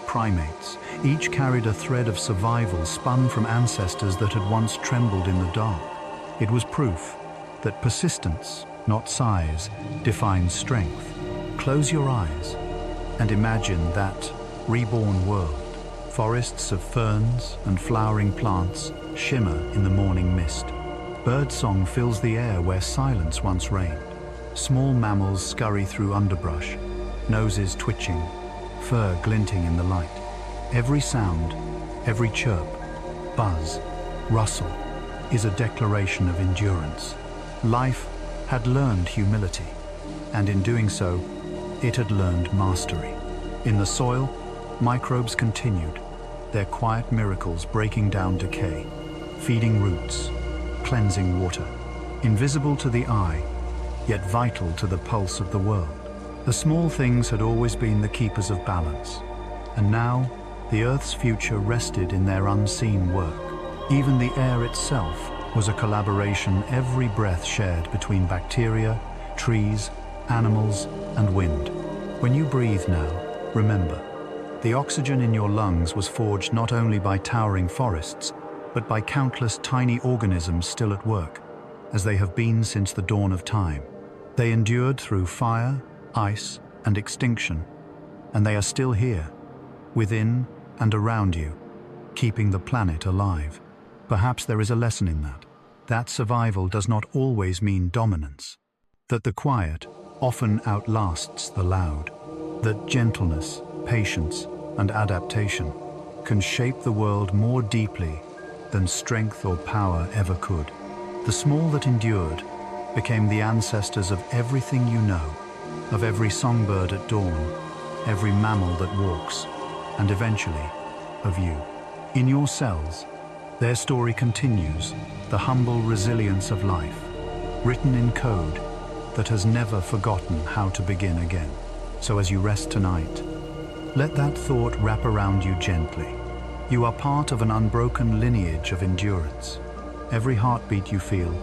primates, each carried a thread of survival spun from ancestors that had once trembled in the dark. It was proof that persistence, not size, defines strength. Close your eyes and imagine that reborn world. Forests of ferns and flowering plants shimmer in the morning mist. Birdsong fills the air where silence once reigned. Small mammals scurry through underbrush, noses twitching, fur glinting in the light. Every sound, every chirp, buzz, rustle is a declaration of endurance. Life had learned humility, and in doing so, it had learned mastery. In the soil, microbes continued, their quiet miracles breaking down decay, feeding roots, cleansing water, invisible to the eye, yet vital to the pulse of the world. The small things had always been the keepers of balance, and now the Earth's future rested in their unseen work. Even the air itself was a collaboration every breath shared between bacteria, trees, animals, and wind. When you breathe now, remember, the oxygen in your lungs was forged not only by towering forests, but by countless tiny organisms still at work, as they have been since the dawn of time. They endured through fire, ice, and extinction, and they are still here, within and around you, keeping the planet alive. Perhaps there is a lesson in that. That survival does not always mean dominance. That the quiet often outlasts the loud. That gentleness, patience, and adaptation can shape the world more deeply than strength or power ever could. The small that endured became the ancestors of everything you know, of every songbird at dawn, every mammal that walks, and eventually, of you. In your cells, their story continues, the humble resilience of life, written in code that has never forgotten how to begin again. So as you rest tonight, let that thought wrap around you gently. You are part of an unbroken lineage of endurance. Every heartbeat you feel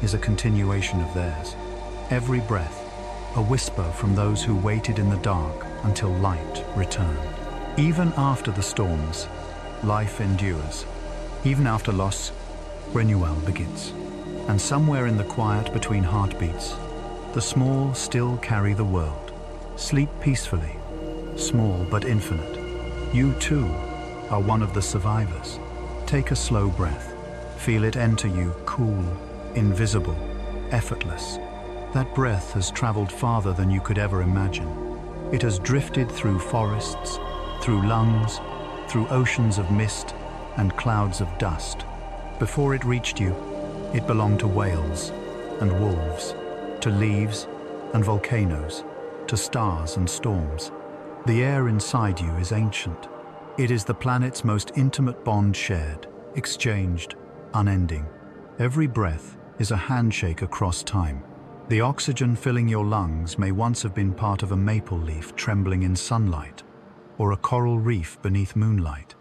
is a continuation of theirs. Every breath, a whisper from those who waited in the dark until light returned. Even after the storms, life endures. Even after loss, renewal begins. And somewhere in the quiet between heartbeats, the small still carry the world. Sleep peacefully, small but infinite. You too are one of the survivors. Take a slow breath. Feel it enter you, cool, invisible, effortless. That breath has traveled farther than you could ever imagine. It has drifted through forests, through lungs, through oceans of mist and clouds of dust. Before it reached you, it belonged to whales and wolves, to leaves and volcanoes, to stars and storms. The air inside you is ancient. It is the planet's most intimate bond shared, exchanged, unending. Every breath is a handshake across time. The oxygen filling your lungs may once have been part of a maple leaf trembling in sunlight, or a coral reef beneath moonlight.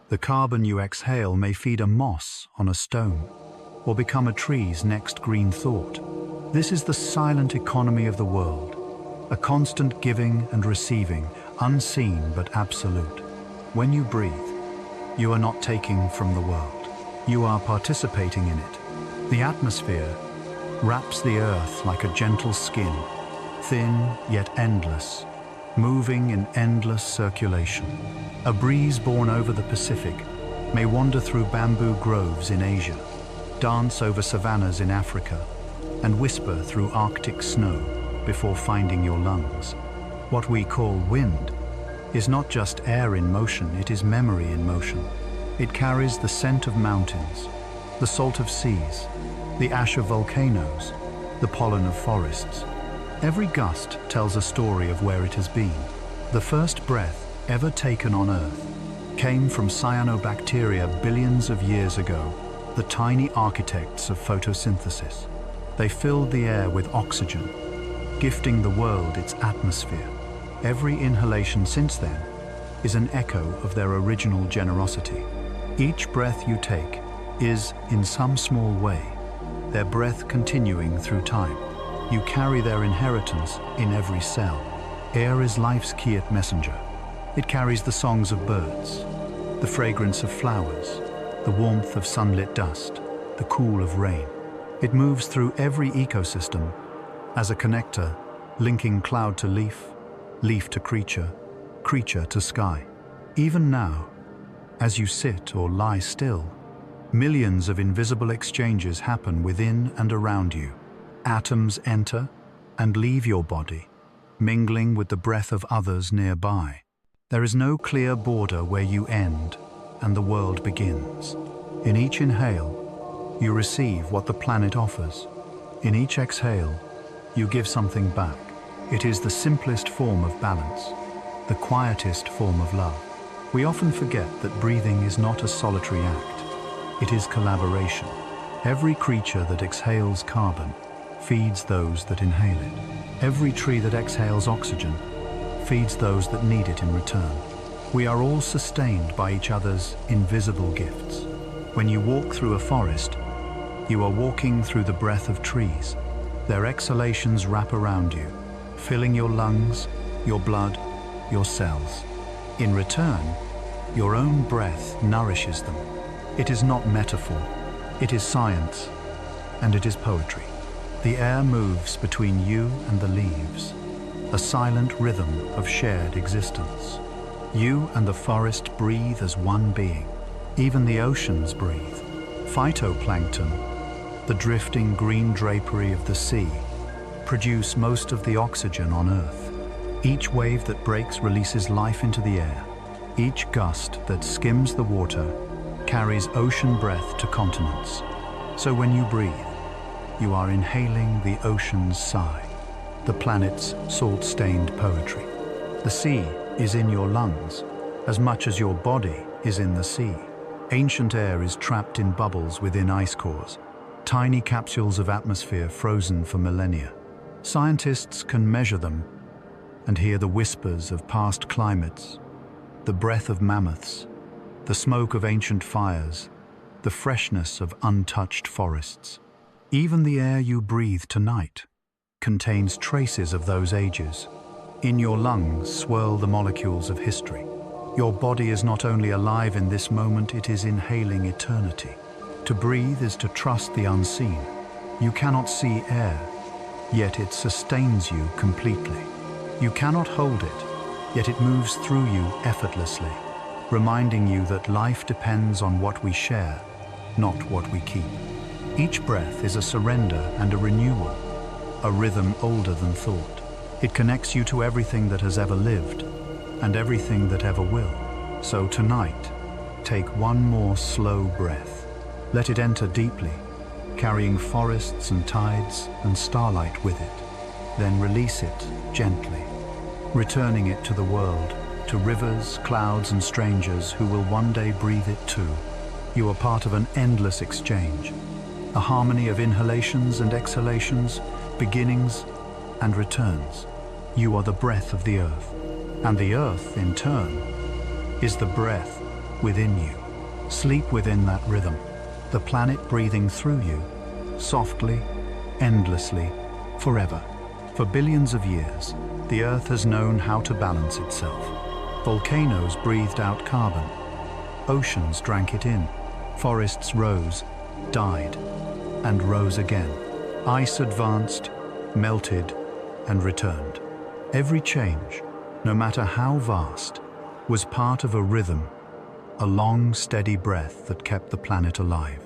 The carbon you exhale may feed a moss on a stone, or become a tree's next green thought. This is the silent economy of the world, a constant giving and receiving, unseen but absolute. When you breathe, you are not taking from the world. You are participating in it. The atmosphere wraps the earth like a gentle skin, thin yet endless, moving in endless circulation. A breeze borne over the Pacific may wander through bamboo groves in Asia, dance over savannas in Africa, and whisper through Arctic snow before finding your lungs. What we call wind is not just air in motion, it is memory in motion. It carries the scent of mountains, the salt of seas, the ash of volcanoes, the pollen of forests. Every gust tells a story of where it has been. The first breath ever taken on Earth came from cyanobacteria billions of years ago, the tiny architects of photosynthesis. They filled the air with oxygen, gifting the world its atmosphere. Every inhalation since then is an echo of their original generosity. Each breath you take is, in some small way, their breath continuing through time. You carry their inheritance in every cell. Air is life's key messenger. It carries the songs of birds, the fragrance of flowers, the warmth of sunlit dust, the cool of rain. It moves through every ecosystem as a connector, linking cloud to leaf, leaf to creature, creature to sky. Even now, as you sit or lie still, millions of invisible exchanges happen within and around you. Atoms enter and leave your body, mingling with the breath of others nearby. There is no clear border where you end and the world begins. In each inhale, you receive what the planet offers. In each exhale, you give something back. It is the simplest form of balance, the quietest form of love. We often forget that breathing is not a solitary act. It is collaboration. Every creature that exhales carbon feeds those that inhale it. Every tree that exhales oxygen feeds those that need it in return. We are all sustained by each other's invisible gifts. When you walk through a forest, you are walking through the breath of trees. Their exhalations wrap around you, filling your lungs, your blood, your cells. In return, your own breath nourishes them. It is not metaphor, it is science, and it is poetry. The air moves between you and the leaves, a silent rhythm of shared existence. You and the forest breathe as one being. Even the oceans breathe. Phytoplankton, the drifting green drapery of the sea, produce most of the oxygen on Earth. Each wave that breaks releases life into the air. Each gust that skims the water carries ocean breath to continents. So when you breathe, you are inhaling the ocean's sigh, the planet's salt-stained poetry. The sea is in your lungs as much as your body is in the sea. Ancient air is trapped in bubbles within ice cores, tiny capsules of atmosphere frozen for millennia. Scientists can measure them and hear the whispers of past climates, the breath of mammoths, the smoke of ancient fires, the freshness of untouched forests. Even the air you breathe tonight contains traces of those ages. In your lungs swirl the molecules of history. Your body is not only alive in this moment, it is inhaling eternity. To breathe is to trust the unseen. You cannot see air, yet it sustains you completely. You cannot hold it, yet it moves through you effortlessly, reminding you that life depends on what we share, not what we keep. Each breath is a surrender and a renewal, a rhythm older than thought. It connects you to everything that has ever lived and everything that ever will. So tonight, take one more slow breath. Let it enter deeply, carrying forests and tides and starlight with it. Then release it gently, returning it to the world, to rivers, clouds, and strangers who will one day breathe it too. You are part of an endless exchange, a harmony of inhalations and exhalations, beginnings and returns. You are the breath of the earth, and the earth, in turn, is the breath within you. Sleep within that rhythm, the planet breathing through you, softly, endlessly, forever. For billions of years, the Earth has known how to balance itself. Volcanoes breathed out carbon. Oceans drank it in. Forests rose, died, and rose again. Ice advanced, melted, and returned. Every change, no matter how vast, was part of a rhythm, a long, steady breath that kept the planet alive.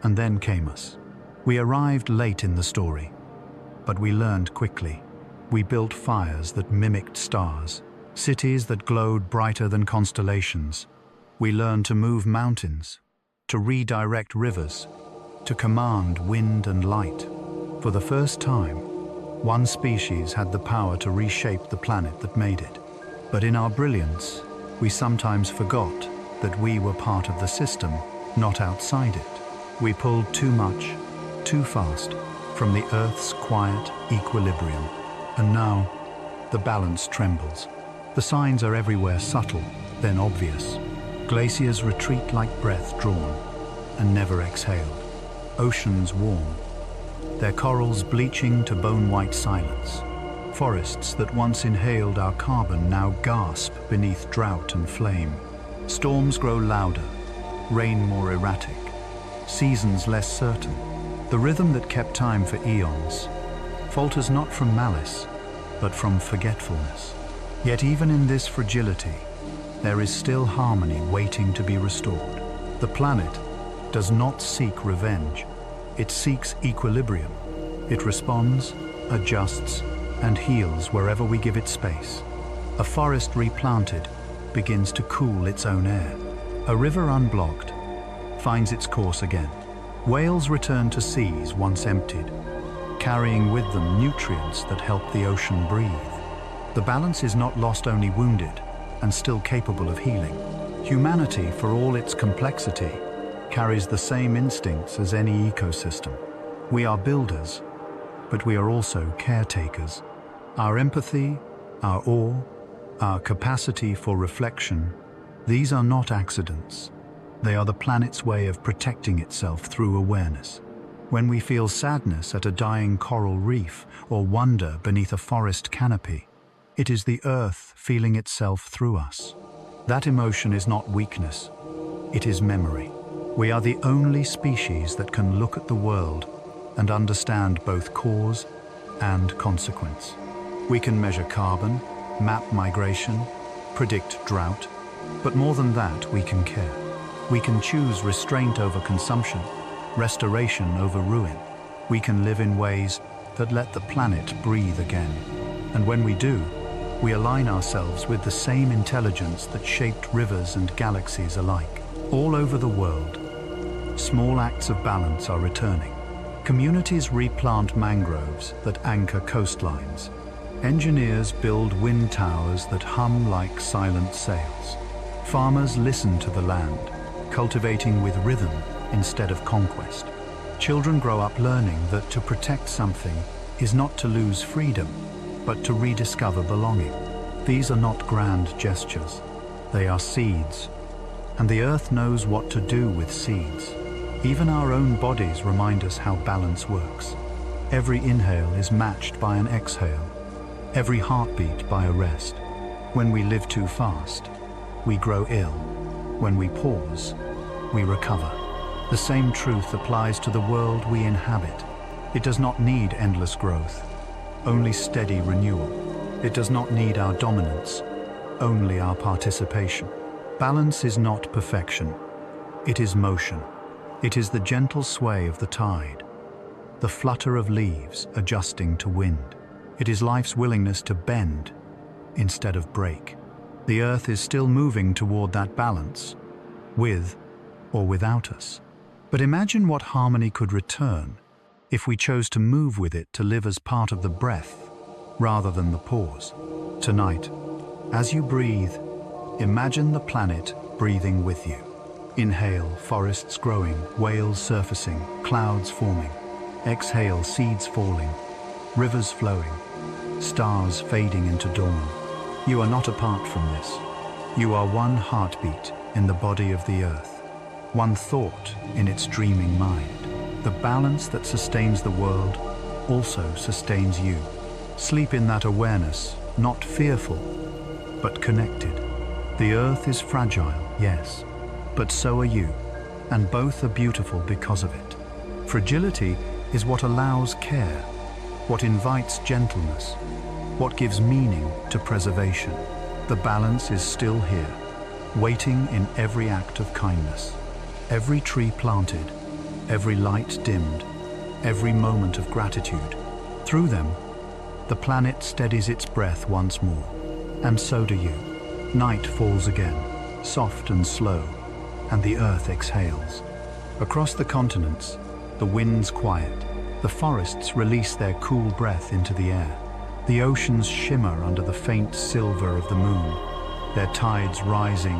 And then came us. We arrived late in the story, but we learned quickly. We built fires that mimicked stars, cities that glowed brighter than constellations. We learned to move mountains, to redirect rivers, to command wind and light. For the first time, one species had the power to reshape the planet that made it. But in our brilliance, we sometimes forgot that we were part of the system, not outside it. We pulled too much, too fast, from the Earth's quiet equilibrium. And now, the balance trembles. The signs are everywhere, subtle, then obvious. Glaciers retreat like breath drawn and never exhaled. Oceans warm, their corals bleaching to bone-white silence. Forests that once inhaled our carbon now gasp beneath drought and flame. Storms grow louder, rain more erratic, seasons less certain. The rhythm that kept time for eons falters not from malice, but from forgetfulness. Yet even in this fragility, there is still harmony waiting to be restored. The planet does not seek revenge. It seeks equilibrium. It responds, adjusts, and heals wherever we give it space. A forest replanted begins to cool its own air. A river unblocked finds its course again. Whales return to seas once emptied, carrying with them nutrients that help the ocean breathe. The balance is not lost, only wounded, and still capable of healing. Humanity, for all its complexity, carries the same instincts as any ecosystem. We are builders, but we are also caretakers. Our empathy, our awe, our capacity for reflection, these are not accidents. They are the planet's way of protecting itself through awareness. When we feel sadness at a dying coral reef or wonder beneath a forest canopy, it is the Earth feeling itself through us. That emotion is not weakness, it is memory. We are the only species that can look at the world and understand both cause and consequence. We can measure carbon, map migration, predict drought, but more than that, we can care. We can choose restraint over consumption, restoration over ruin. We can live in ways that let the planet breathe again. And when we do, we align ourselves with the same intelligence that shaped rivers and galaxies alike. All over the world, small acts of balance are returning. Communities replant mangroves that anchor coastlines. Engineers build wind towers that hum like silent sails. Farmers listen to the land, cultivating with rhythm instead of conquest. Children grow up learning that to protect something is not to lose freedom, but to rediscover belonging. These are not grand gestures. They are seeds, and the Earth knows what to do with seeds. Even our own bodies remind us how balance works. Every inhale is matched by an exhale, every heartbeat by a rest. When we live too fast, we grow ill. When we pause, we recover. The same truth applies to the world we inhabit. It does not need endless growth, only steady renewal. It does not need our dominance, only our participation. Balance is not perfection. It is motion. It is the gentle sway of the tide, the flutter of leaves adjusting to wind. It is life's willingness to bend instead of break. The Earth is still moving toward that balance, with or without us. But imagine what harmony could return if we chose to move with it, to live as part of the breath rather than the pause. Tonight, as you breathe, imagine the planet breathing with you. Inhale, forests growing, whales surfacing, clouds forming. Exhale, seeds falling, rivers flowing, stars fading into dawn. You are not apart from this. You are one heartbeat in the body of the Earth, one thought in its dreaming mind. The balance that sustains the world also sustains you. Sleep in that awareness, not fearful, but connected. The earth is fragile, yes, but so are you, and both are beautiful because of it. Fragility is what allows care, what invites gentleness, what gives meaning to preservation. The balance is still here, waiting in every act of kindness. Every tree planted, every light dimmed, every moment of gratitude. Through them, the planet steadies its breath once more, and so do you. Night falls again, soft and slow, and the earth exhales. Across the continents, the winds quiet, the forests release their cool breath into the air. The oceans shimmer under the faint silver of the moon, their tides rising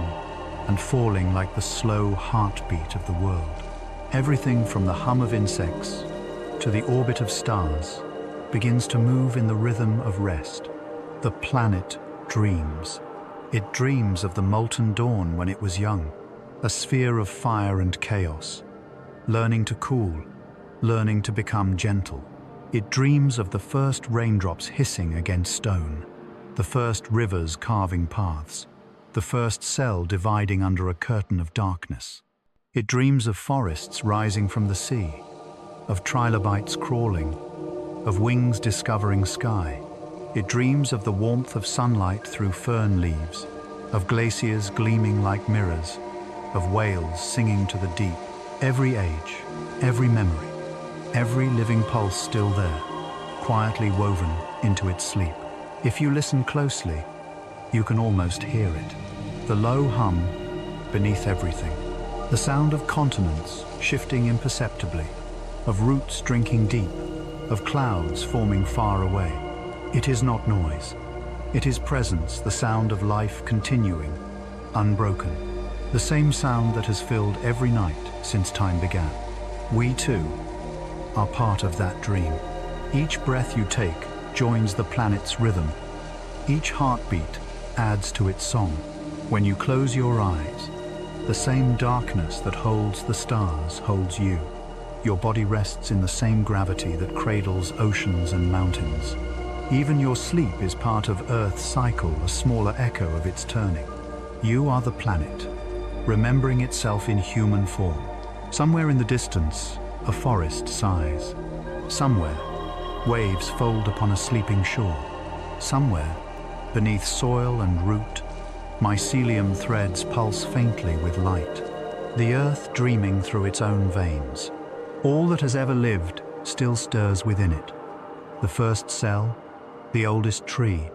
and falling like the slow heartbeat of the world. Everything from the hum of insects to the orbit of stars begins to move in the rhythm of rest. The planet dreams. It dreams of the molten dawn when it was young, a sphere of fire and chaos, learning to cool, learning to become gentle. It dreams of the first raindrops hissing against stone, the first rivers carving paths, the first cell dividing under a curtain of darkness. It dreams of forests rising from the sea, of trilobites crawling, of wings discovering sky. It dreams of the warmth of sunlight through fern leaves, of glaciers gleaming like mirrors, of whales singing to the deep. Every age, every memory, every living pulse still there, quietly woven into its sleep. If you listen closely, you can almost hear it. The low hum beneath everything. The sound of continents shifting imperceptibly, of roots drinking deep, of clouds forming far away. It is not noise. It is presence, the sound of life continuing, unbroken. The same sound that has filled every night since time began. We too are part of that dream. Each breath you take joins the planet's rhythm. Each heartbeat adds to its song. When you close your eyes, the same darkness that holds the stars holds you. Your body rests in the same gravity that cradles oceans and mountains. Even your sleep is part of Earth's cycle, a smaller echo of its turning. You are the planet, remembering itself in human form. Somewhere in the distance, a forest sighs. Somewhere, waves fold upon a sleeping shore. Somewhere, beneath soil and root, mycelium threads pulse faintly with light. The earth dreaming through its own veins. All that has ever lived still stirs within it. The first cell, the oldest tree,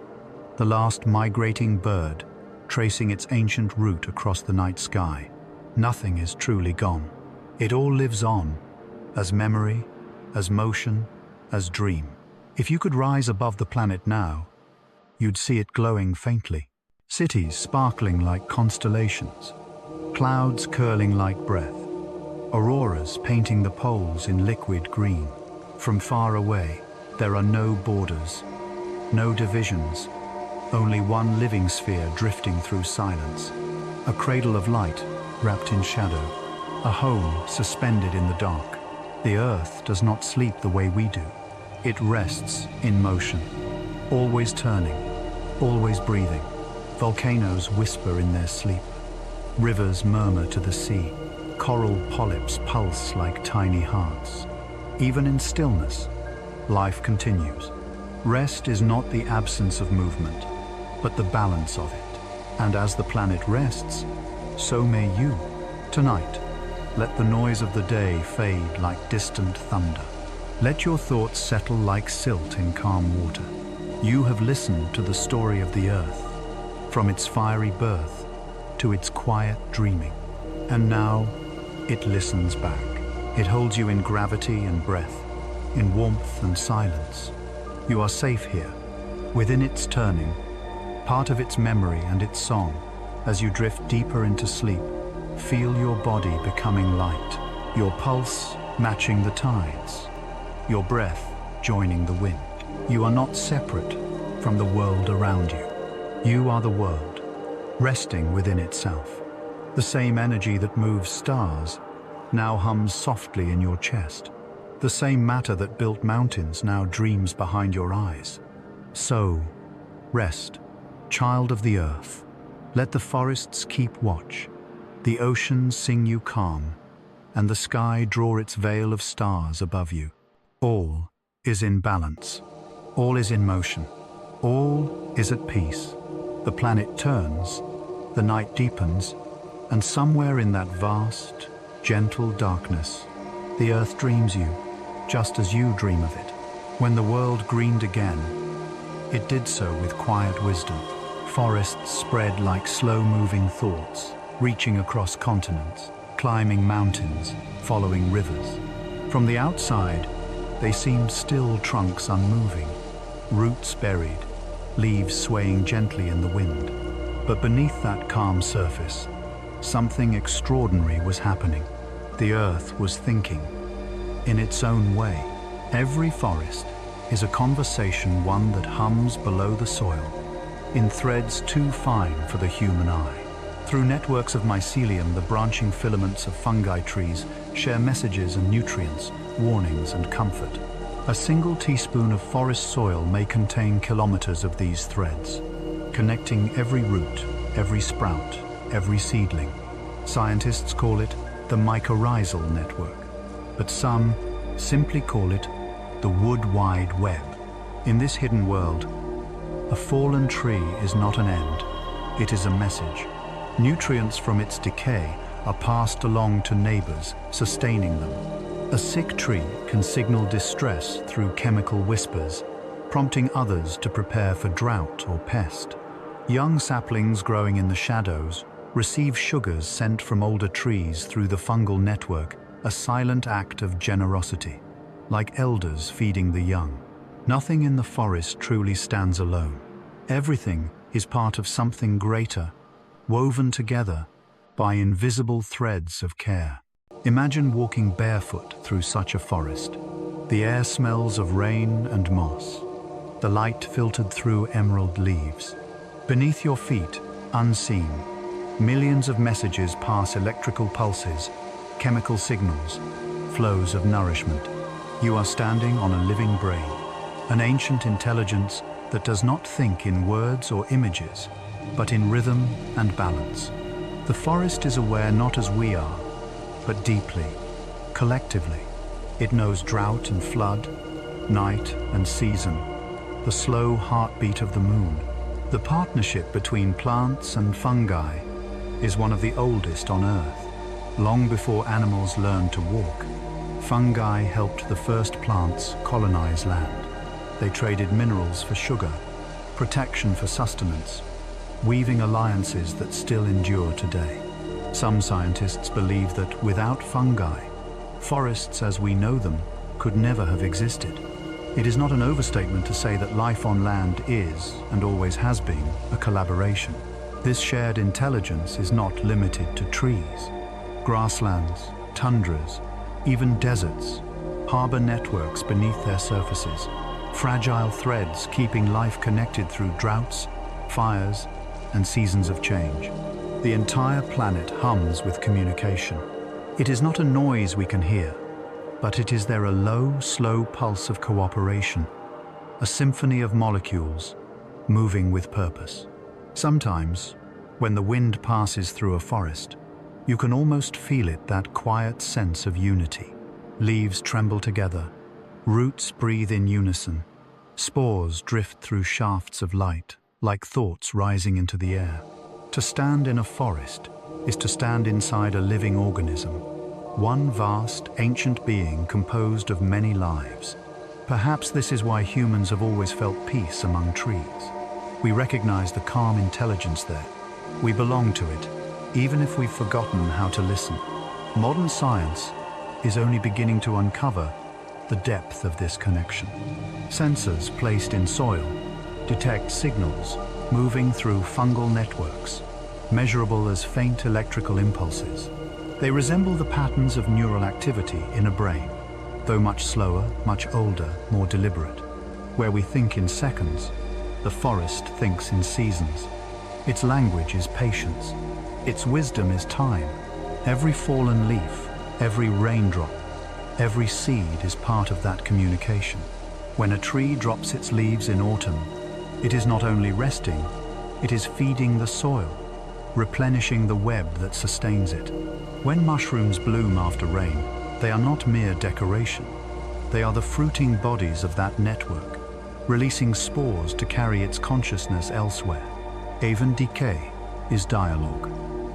the last migrating bird, tracing its ancient route across the night sky. Nothing is truly gone. It all lives on, as memory, as motion, as dream. If you could rise above the planet now, you'd see it glowing faintly. Cities sparkling like constellations, clouds curling like breath, auroras painting the poles in liquid green. From far away, there are no borders, no divisions, only one living sphere drifting through silence. A cradle of light wrapped in shadow, a home suspended in the dark. The earth does not sleep the way we do. It rests in motion, always turning, always breathing. Volcanoes whisper in their sleep. Rivers murmur to the sea. Coral polyps pulse like tiny hearts. Even in stillness, life continues. Rest is not the absence of movement, but the balance of it. And as the planet rests, so may you. Tonight, let the noise of the day fade like distant thunder. Let your thoughts settle like silt in calm water. You have listened to the story of the earth, from its fiery birth to its quiet dreaming. And now, it listens back. It holds you in gravity and breath, in warmth and silence. You are safe here, within its turning, part of its memory and its song. As you drift deeper into sleep, feel your body becoming light, your pulse matching the tides, your breath joining the wind. You are not separate from the world around you. You are the world, resting within itself. The same energy that moves stars now hums softly in your chest. The same matter that built mountains now dreams behind your eyes. So, Rest, child of the earth. Let the forests keep watch, the oceans sing you calm, and the sky draw its veil of stars above you. All is in balance. All is in motion. All is at peace. The planet turns, the night deepens, and somewhere in that vast, gentle darkness, the earth dreams you, just as you dream of it. When the world greened again, it did so with quiet wisdom. Forests spread like slow-moving thoughts, reaching across continents, climbing mountains, following rivers. From the outside, they seemed still trunks unmoving, roots buried, leaves swaying gently in the wind. But beneath that calm surface, something extraordinary was happening. The earth was thinking, in its own way. Every forest is a conversation, one that hums below the soil, in threads too fine for the human eye. Through networks of mycelium, the branching filaments of fungi trees share messages and nutrients, warnings and comfort. A single teaspoon of forest soil may contain kilometers of these threads, connecting every root, every sprout, every seedling. Scientists call it the mycorrhizal network, but some simply call it the wood wide web. In this hidden world, a fallen tree is not an end, it is a message. Nutrients from its decay are passed along to neighbors, sustaining them. A sick tree can signal distress through chemical whispers, prompting others to prepare for drought or pest. Young saplings growing in the shadows receive sugars sent from older trees through the fungal network, a silent act of generosity, like elders feeding the young. Nothing in the forest truly stands alone. Everything is part of something greater, woven together by invisible threads of care. Imagine walking barefoot through such a forest. The air smells of rain and moss, the light filtered through emerald leaves. Beneath your feet, unseen, millions of messages pass, electrical pulses, chemical signals, flows of nourishment. You are standing on a living brain, an ancient intelligence that does not think in words or images, but in rhythm and balance. The forest is aware not as we are, but deeply, collectively. It knows drought and flood, night and season, the slow heartbeat of the moon. The partnership between plants and fungi is one of the oldest on Earth. Long before animals learned to walk, fungi helped the first plants colonize land. They traded minerals for sugar, protection for sustenance, weaving alliances that still endure today. Some scientists believe that without fungi, forests as we know them could never have existed. It is not an overstatement to say that life on land is, and always has been, a collaboration. This shared intelligence is not limited to trees. Grasslands, tundras, even deserts harbor networks beneath their surfaces, fragile threads keeping life connected through droughts, fires, and seasons of change. The entire planet hums with communication. It is not a noise we can hear, but it is there a low, slow pulse of cooperation, a symphony of molecules moving with purpose. Sometimes, when the wind passes through a forest, you can almost feel it, that quiet sense of unity. Leaves tremble together, roots breathe in unison, spores drift through shafts of light, like thoughts rising into the air. To stand in a forest is to stand inside a living organism, one vast, ancient being composed of many lives. Perhaps this is why humans have always felt peace among trees. We recognize the calm intelligence there. We belong to it, even if we've forgotten how to listen. Modern science is only beginning to uncover the depth of this connection. Sensors placed in soil detect signals moving through fungal networks, measurable as faint electrical impulses. They resemble the patterns of neural activity in a brain, though much slower, much older, more deliberate. Where we think in seconds, the forest thinks in seasons. Its language is patience. Its wisdom is time. Every fallen leaf, every raindrop, every seed is part of that communication. When a tree drops its leaves in autumn, It is not only resting, it is feeding the soil, replenishing the web that sustains it. When mushrooms bloom after rain, they are not mere decoration. They are the fruiting bodies of that network, releasing spores to carry its consciousness elsewhere. Even decay is dialogue.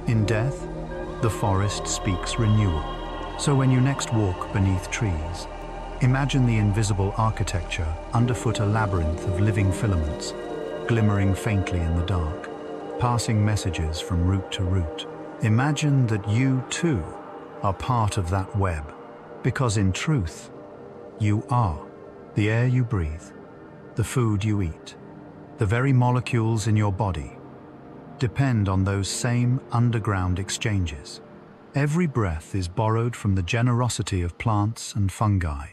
In death, the forest speaks renewal. So when you next walk beneath trees, imagine the invisible architecture underfoot, a labyrinth of living filaments, glimmering faintly in the dark, passing messages from root to root. Imagine that you, too, are part of that web, because in truth, you are the air you breathe, the food you eat, the very molecules in your body depend on those same underground exchanges. Every breath is borrowed from the generosity of plants and fungi.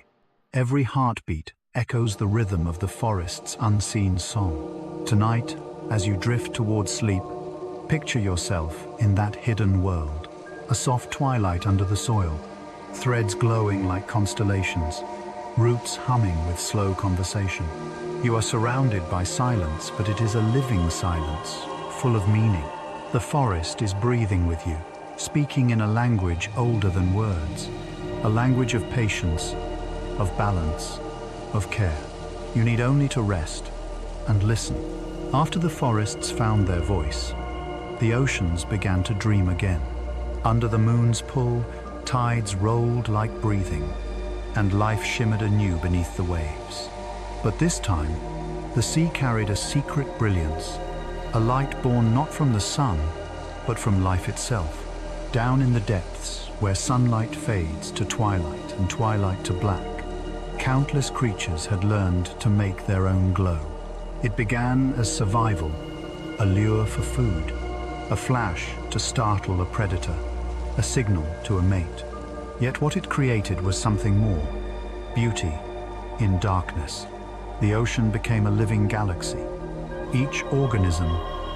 Every heartbeat echoes the rhythm of the forest's unseen song. Tonight, as you drift towards sleep, picture yourself in that hidden world. A soft twilight under the soil, threads glowing like constellations, roots humming with slow conversation. You are surrounded by silence, but it is a living silence, full of meaning. The forest is breathing with you, speaking in a language older than words, a language of patience, of balance, of care. You need only to rest and listen. After the forests found their voice, the oceans began to dream again. Under the moon's pull, tides rolled like breathing, and life shimmered anew beneath the waves. But this time, the sea carried a secret brilliance, a light born not from the sun, but from life itself. Down in the depths, where sunlight fades to twilight and twilight to black, countless creatures had learned to make their own glow. It began as survival, a lure for food, a flash to startle a predator, a signal to a mate. Yet what it created was something more, beauty in darkness. The ocean became a living galaxy, each organism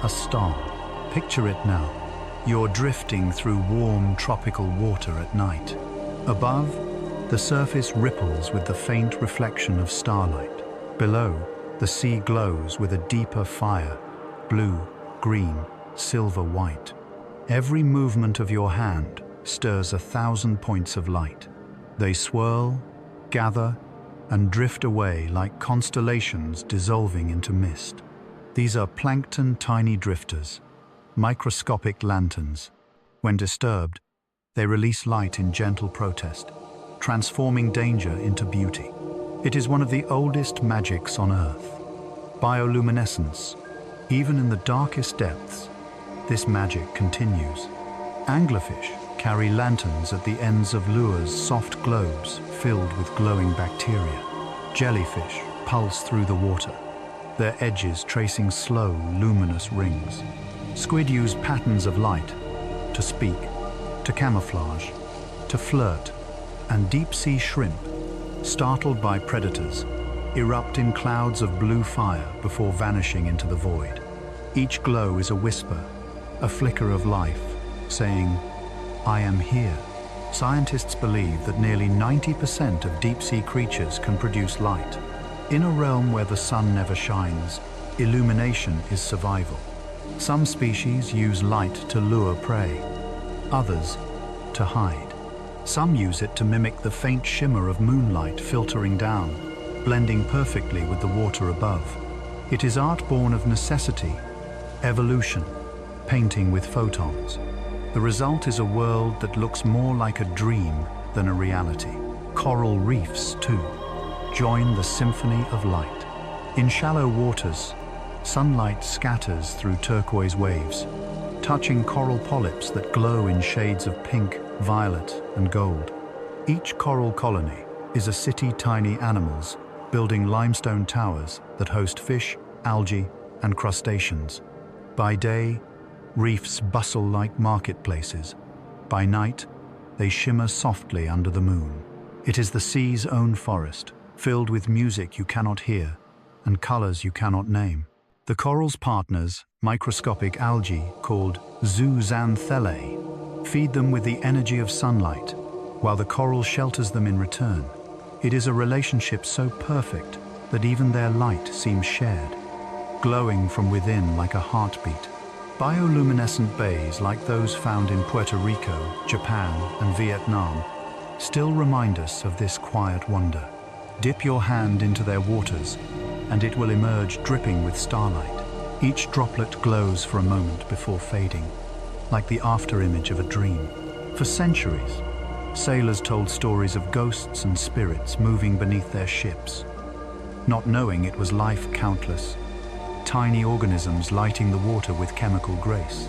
a star. Picture it now. You're drifting through warm tropical water at night. Above, the surface ripples with the faint reflection of starlight. Below, the sea glows with a deeper fire, blue, green, silver, white. Every movement of your hand stirs 1,000 points of light. They swirl, gather, and drift away like constellations dissolving into mist. These are plankton tiny drifters, microscopic lanterns. When disturbed, they release light in gentle protest, transforming danger into beauty. It is one of the oldest magics on Earth. Bioluminescence. Even in the darkest depths, this magic continues. Anglerfish carry lanterns at the ends of lures, soft globes filled with glowing bacteria. Jellyfish pulse through the water, their edges tracing slow, luminous rings. Squid use patterns of light to speak, to camouflage, to flirt, and deep-sea shrimp, startled by predators, erupt in clouds of blue fire before vanishing into the void. Each glow is a whisper, a flicker of life, saying, "I am here." Scientists believe that nearly 90% of deep-sea creatures can produce light. In a realm where the sun never shines, illumination is survival. Some species use light to lure prey, others to hide. Some use it to mimic the faint shimmer of moonlight filtering down, blending perfectly with the water above. It is art born of necessity, evolution, painting with photons. The result is a world that looks more like a dream than a reality. Coral reefs, too, join the symphony of light. In shallow waters, sunlight scatters through turquoise waves, touching coral polyps that glow in shades of pink, violet, and gold. Each coral colony is a city of tiny animals building limestone towers that host fish, algae, and crustaceans. By day, reefs bustle like marketplaces. By night, they shimmer softly under the moon. It is the sea's own forest, filled with music you cannot hear and colors you cannot name. The coral's partners, microscopic algae called zooxanthellae, feed them with the energy of sunlight, while the coral shelters them in return. It is a relationship so perfect that even their light seems shared. glowing from within like a heartbeat. Bioluminescent bays like those found in Puerto Rico, Japan, and Vietnam still remind us of this quiet wonder. Dip your hand into their waters, and it will emerge dripping with starlight. Each droplet glows for a moment before fading, like the afterimage of a dream. For centuries, sailors told stories of ghosts and spirits moving beneath their ships, not knowing it was life countless, tiny organisms lighting the water with chemical grace.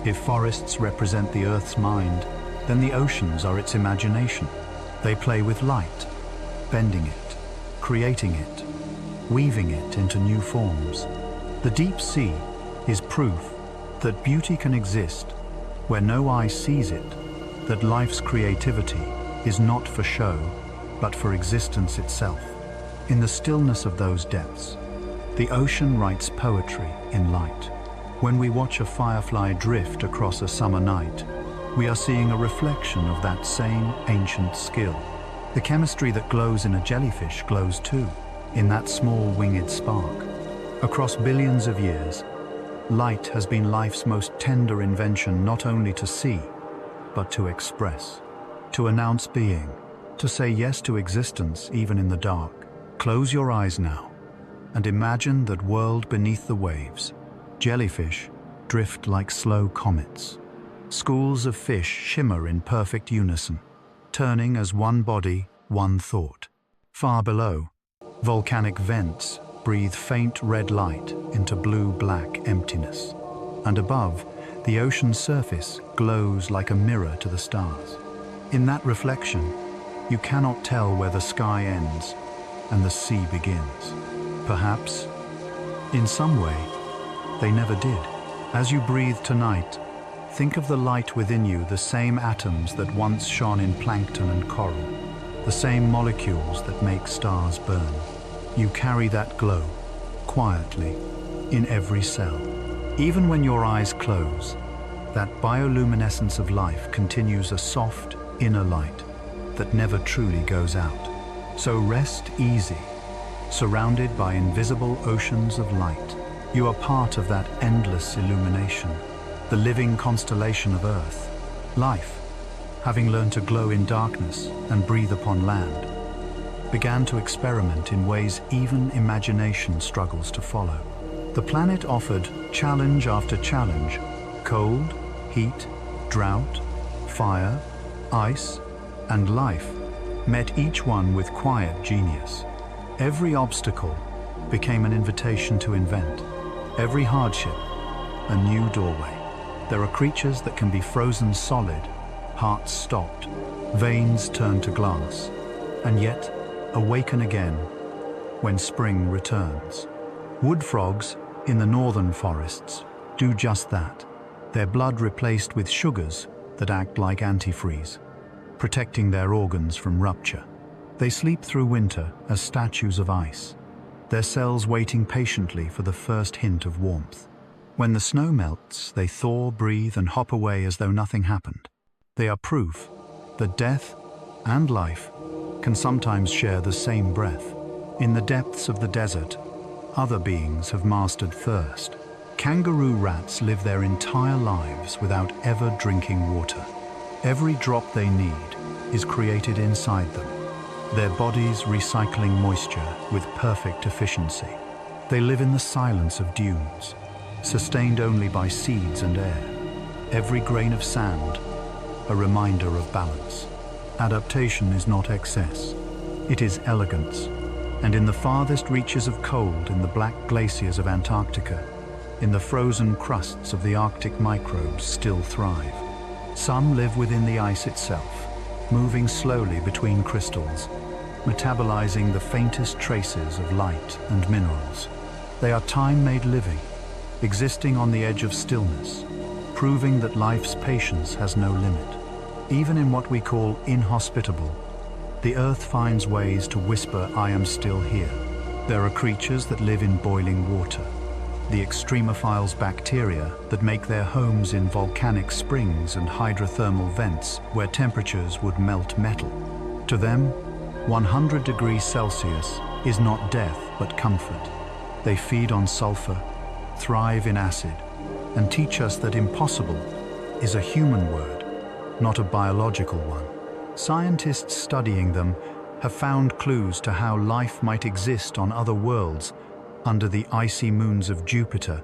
If forests represent the Earth's mind, then the oceans are its imagination. They play with light, bending it, creating it, weaving it into new forms. The deep sea is proof that beauty can exist where no eye sees it, that life's creativity is not for show, but for existence itself. In the stillness of those depths, the ocean writes poetry in light. When we watch a firefly drift across a summer night, we are seeing a reflection of that same ancient skill. The chemistry that glows in a jellyfish glows too, in that small winged spark. Across billions of years, light has been life's most tender invention, not only to see, but to express, to announce being, to say yes to existence even in the dark. Close your eyes now and imagine that world beneath the waves. Jellyfish drift like slow comets. Schools of fish shimmer in perfect unison, turning as one body, one thought. Far below, volcanic vents breathe faint red light into blue-black emptiness. And above, the ocean's surface glows like a mirror to the stars. In that reflection, you cannot tell where the sky ends and the sea begins. Perhaps, in some way, they never did. As you breathe tonight, think of the light within you, the same atoms that once shone in plankton and coral, the same molecules that make stars burn. You carry that glow, quietly, in every cell. Even when your eyes close, that bioluminescence of life continues, a soft, inner light that never truly goes out. So rest easy, surrounded by invisible oceans of light. You are part of that endless illumination, the living constellation of Earth. Life, having learned to glow in darkness and breathe upon land, began to experiment in ways even imagination struggles to follow. The planet offered challenge after challenge: cold, heat, drought, fire, ice, and life met each one with quiet genius. Every obstacle became an invitation to invent. Every hardship, a new doorway. There are creatures that can be frozen solid, hearts stopped, veins turned to glass, and yet awaken again when spring returns. Wood frogs in the northern forests do just that, their blood replaced with sugars that act like antifreeze, protecting their organs from rupture. They sleep through winter as statues of ice, their cells waiting patiently for the first hint of warmth. When the snow melts, they thaw, breathe, and hop away as though nothing happened. They are proof that death and life can sometimes share the same breath. In the depths of the desert, other beings have mastered thirst. Kangaroo rats live their entire lives without ever drinking water. Every drop they need is created inside them, their bodies recycling moisture with perfect efficiency. They live in the silence of dunes, sustained only by seeds and air. Every grain of sand, a reminder of balance. Adaptation is not excess, it is elegance. And in the farthest reaches of cold, in the black glaciers of Antarctica, in the frozen crusts of the Arctic, microbes still thrive. Some live within the ice itself, moving slowly between crystals, metabolizing the faintest traces of light and minerals. They are time-made living, existing on the edge of stillness, proving that life's patience has no limit. Even in what we call inhospitable, the earth finds ways to whisper, "I am still here." There are creatures that live in boiling water, the extremophiles bacteria that make their homes in volcanic springs and hydrothermal vents where temperatures would melt metal. To them, 100 degrees Celsius is not death but comfort. They feed on sulfur, thrive in acid and teach us that impossible is a human word, not a biological one. Scientists studying them have found clues to how life might exist on other worlds under the icy moons of Jupiter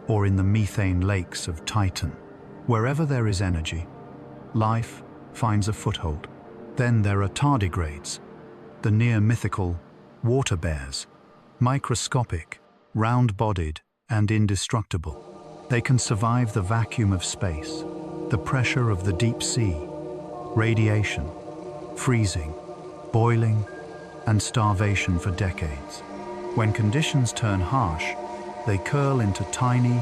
or in the methane lakes of Titan. Wherever there is energy, life finds a foothold. Then there are tardigrades, the near-mythical water bears, microscopic, round-bodied, and indestructible. They can survive the vacuum of space, the pressure of the deep sea, radiation, freezing, boiling, and starvation for decades. When conditions turn harsh, they curl into tiny,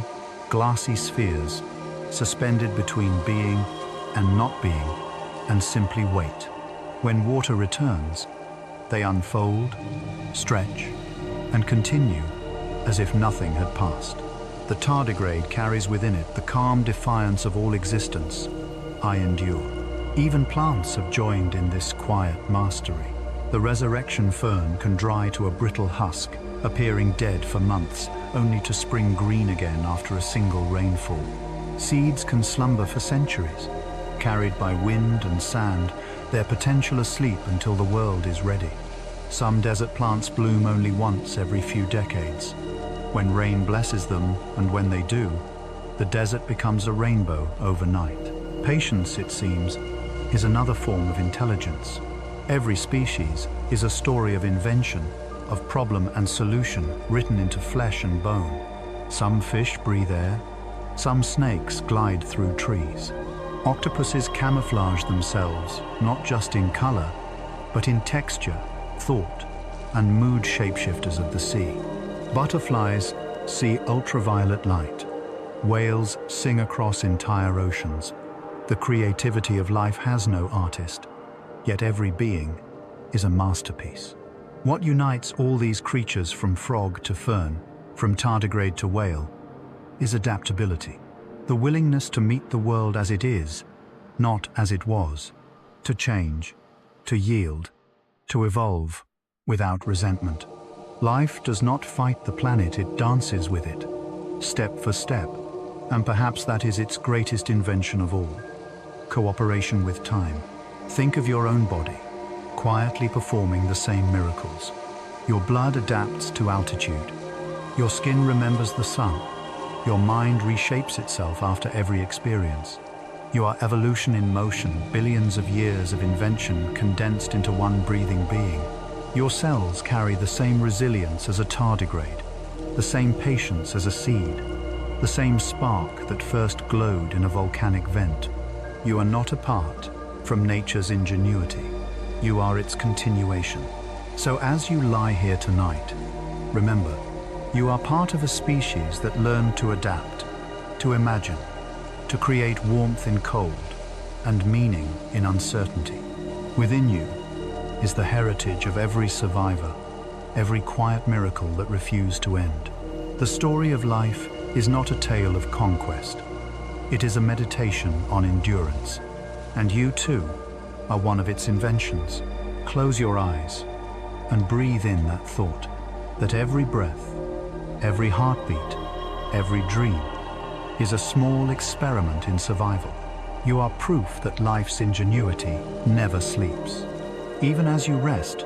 glassy spheres, suspended between being and not being, and simply wait. When water returns, they unfold, stretch, and continue as if nothing had passed. The tardigrade carries within it the calm defiance of all existence. I endure. Even plants have joined in this quiet mastery. The resurrection fern can dry to a brittle husk, appearing dead for months, only to spring green again after a single rainfall. Seeds can slumber for centuries, carried by wind and sand, their potential asleep until the world is ready. Some desert plants bloom only once every few decades. When rain blesses them, and when they do, the desert becomes a rainbow overnight. Patience, it seems, is another form of intelligence. Every species is a story of invention, of problem and solution written into flesh and bone. Some fish breathe air, some snakes glide through trees. Octopuses camouflage themselves, not just in color, but in texture, thought, and mood shapeshifters of the sea. Butterflies see ultraviolet light. Whales sing across entire oceans. The creativity of life has no artist, yet every being is a masterpiece. What unites all these creatures from frog to fern, from tardigrade to whale, is adaptability. The willingness to meet the world as it is, not as it was, to change, to yield, to evolve without resentment. Life does not fight the planet, it dances with it, step for step, and perhaps that is its greatest invention of all: cooperation with time. Think of your own body, quietly performing the same miracles. Your blood adapts to altitude. Your skin remembers the sun. Your mind reshapes itself after every experience. You are evolution in motion, billions of years of invention condensed into one breathing being. Your cells carry the same resilience as a tardigrade, the same patience as a seed, the same spark that first glowed in a volcanic vent. You are not apart from nature's ingenuity. You are its continuation. So as you lie here tonight, remember, you are part of a species that learned to adapt, to imagine, to create warmth in cold and meaning in uncertainty. Within you is the heritage of every survivor, every quiet miracle that refused to end. The story of life is not a tale of conquest. It is a meditation on endurance, and you too are one of its inventions. Close your eyes and breathe in that thought, that every breath, every heartbeat, every dream is a small experiment in survival. You are proof that life's ingenuity never sleeps. Even as you rest,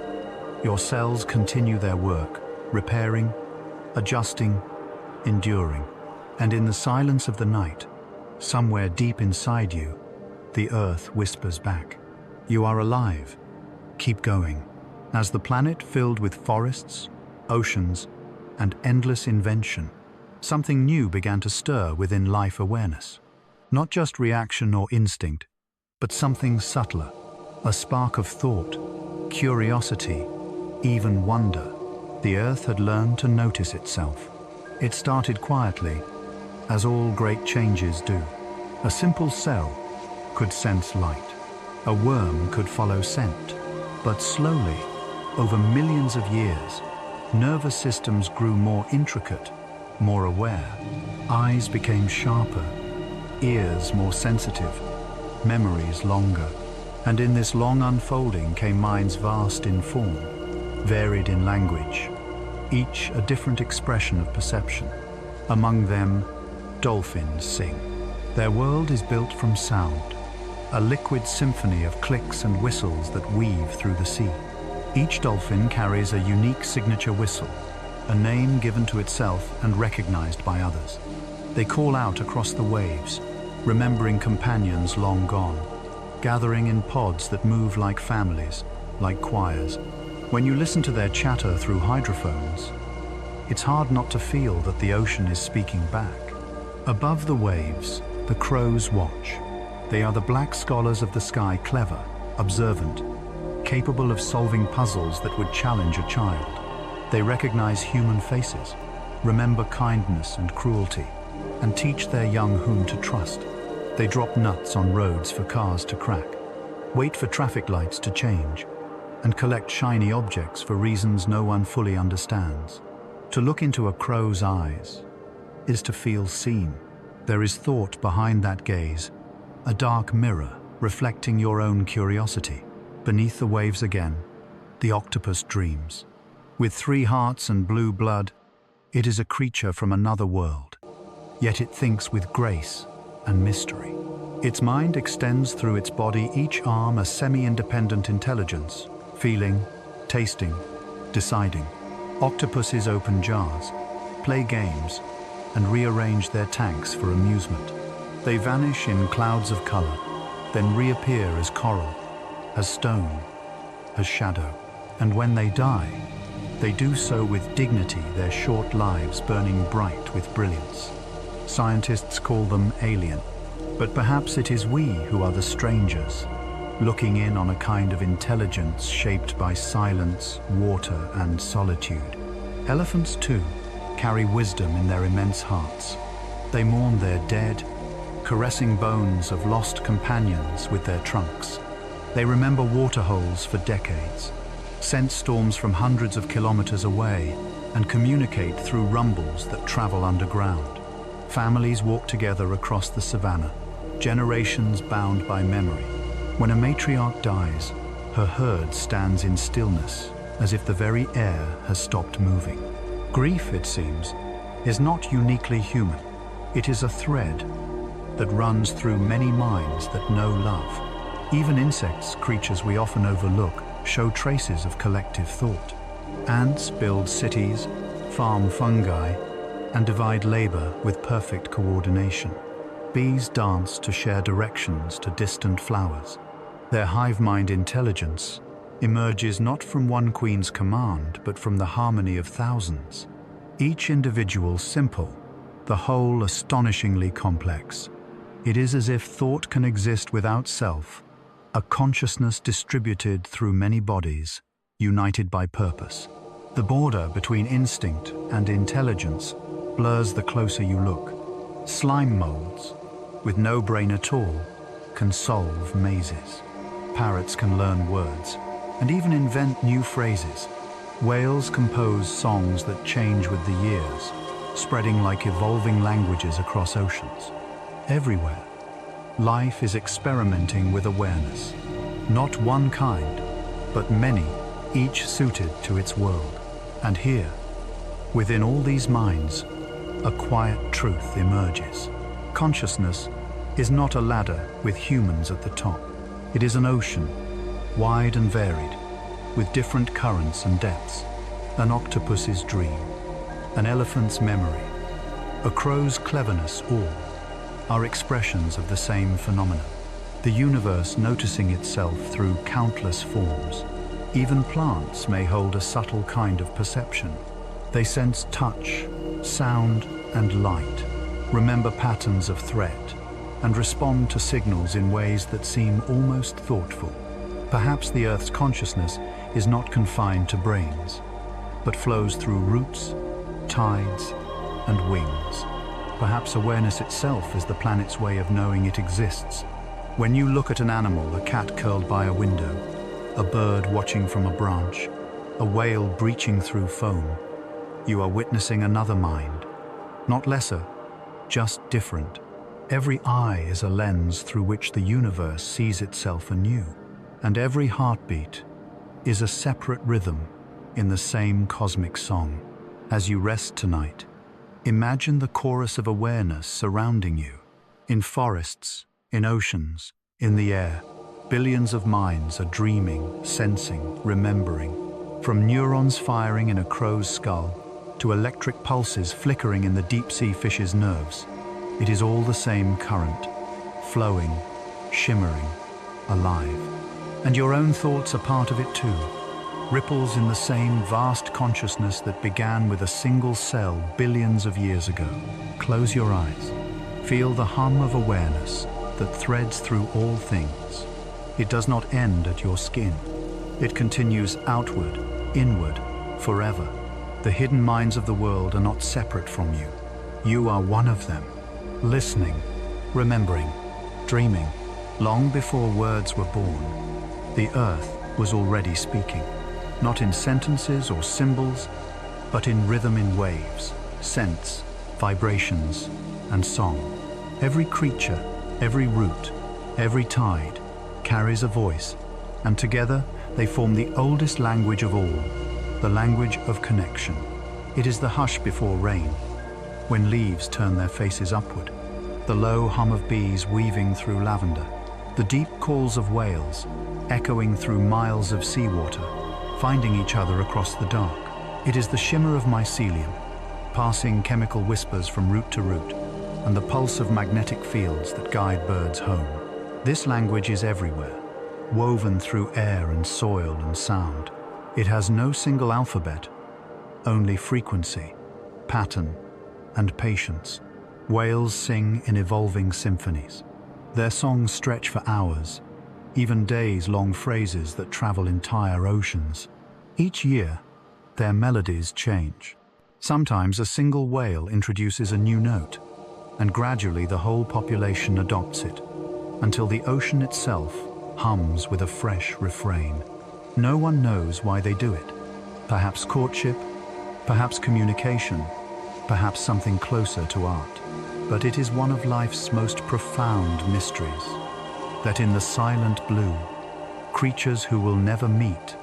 your cells continue their work, repairing, adjusting, enduring. And in the silence of the night, somewhere deep inside you, the earth whispers back, "You are alive. Keep going." As the planet filled with forests, oceans, and endless invention, something new began to stir within life awareness. Not just reaction or instinct, but something subtler, a spark of thought, curiosity, even wonder. The earth had learned to notice itself. It started quietly, as all great changes do. A simple cell could sense light. A worm could follow scent. But slowly, over millions of years, nervous systems grew more intricate, more aware. Eyes became sharper, ears more sensitive, memories longer. And in this long unfolding came minds vast in form, varied in language, each a different expression of perception. Among them, dolphins sing. Their world is built from sound, a liquid symphony of clicks and whistles that weave through the sea. Each dolphin carries a unique signature whistle, a name given to itself and recognized by others. They call out across the waves, remembering companions long gone, gathering in pods that move like families, like choirs. When you listen to their chatter through hydrophones, it's hard not to feel that the ocean is speaking back. Above the waves, the crows watch. They are the black scholars of the sky, clever, observant, capable of solving puzzles that would challenge a child. They recognize human faces, remember kindness and cruelty, and teach their young whom to trust. They drop nuts on roads for cars to crack, wait for traffic lights to change, and collect shiny objects for reasons no one fully understands. To look into a crow's eyes is to feel seen. There is thought behind that gaze, a dark mirror reflecting your own curiosity. Beneath the waves again, the octopus dreams. With 3 hearts and blue blood, it is a creature from another world. Yet it thinks with grace and mystery. Its mind extends through its body, each arm a semi-independent intelligence, feeling, tasting, deciding. Octopuses open jars, play games, and rearrange their tanks for amusement. They vanish in clouds of color, then reappear as coral, as stone, as shadow. And when they die, they do so with dignity, their short lives burning bright with brilliance. Scientists call them alien, but perhaps it is we who are the strangers, looking in on a kind of intelligence shaped by silence, water, and solitude. Elephants, too, carry wisdom in their immense hearts. They mourn their dead, caressing bones of lost companions with their trunks. They remember waterholes for decades, sense storms from hundreds of kilometers away, and communicate through rumbles that travel underground. Families walk together across the savannah, generations bound by memory. When a matriarch dies, her herd stands in stillness, as if the very air has stopped moving. Grief, it seems, is not uniquely human. It is a thread that runs through many minds that know love. Even insects, creatures we often overlook, show traces of collective thought. Ants build cities, farm fungi, and divide labor with perfect coordination. Bees dance to share directions to distant flowers. Their hive mind intelligence emerges not from one queen's command, but from the harmony of thousands. Each individual simple, the whole astonishingly complex. It is as if thought can exist without self, a consciousness distributed through many bodies, united by purpose. The border between instinct and intelligence blurs the closer you look. Slime molds, with no brain at all, can solve mazes. Parrots can learn words, and even invent new phrases. Whales compose songs that change with the years, spreading like evolving languages across oceans. Everywhere, life is experimenting with awareness. Not one kind, but many, each suited to its world. And here, within all these minds, a quiet truth emerges. Consciousness is not a ladder with humans at the top. It is an ocean, wide and varied, with different currents and depths. An octopus's dream, an elephant's memory, a crow's cleverness, all are expressions of the same phenomenon. The universe noticing itself through countless forms. Even plants may hold a subtle kind of perception. They sense touch, sound, and light, remember patterns of threat, and respond to signals in ways that seem almost thoughtful. Perhaps the Earth's consciousness is not confined to brains, but flows through roots, tides, and wings. Perhaps awareness itself is the planet's way of knowing it exists. When you look at an animal, a cat curled by a window, a bird watching from a branch, a whale breaching through foam, you are witnessing another mind, not lesser, just different. Every eye is a lens through which the universe sees itself anew, and every heartbeat is a separate rhythm in the same cosmic song. As you rest tonight, Imagine the chorus of awareness surrounding you. In forests, in oceans, in the air, billions of minds are dreaming, sensing, remembering. From neurons firing in a crow's skull to electric pulses flickering in the deep-sea fish's nerves, it is all the same current, flowing, shimmering, alive. And your own thoughts are part of it too. Ripples in the same vast consciousness that began with a single cell billions of years ago. Close your eyes. Feel the hum of awareness that threads through all things. It does not end at your skin. It continues outward, inward, forever. The hidden minds of the world are not separate from you. You are one of them, listening, remembering, dreaming. Long before words were born, the earth was already speaking. Not in sentences or symbols, but in rhythm, in waves, scents, vibrations, and song. Every creature, every root, every tide carries a voice, and together they form the oldest language of all, the language of connection. It is the hush before rain, when leaves turn their faces upward, the low hum of bees weaving through lavender, the deep calls of whales echoing through miles of seawater, finding each other across the dark. It is the shimmer of mycelium, passing chemical whispers from root to root, and the pulse of magnetic fields that guide birds home. This language is everywhere, woven through air and soil and sound. It has no single alphabet, only frequency, pattern, and patience. Whales sing in evolving symphonies. Their songs stretch for hours, even days-long phrases that travel entire oceans. Each year, their melodies change. Sometimes a single whale introduces a new note, and gradually the whole population adopts it, until the ocean itself hums with a fresh refrain. No one knows why they do it. Perhaps courtship, perhaps communication, perhaps something closer to art. But it is one of life's most profound mysteries, that in the silent blue, creatures who will never meet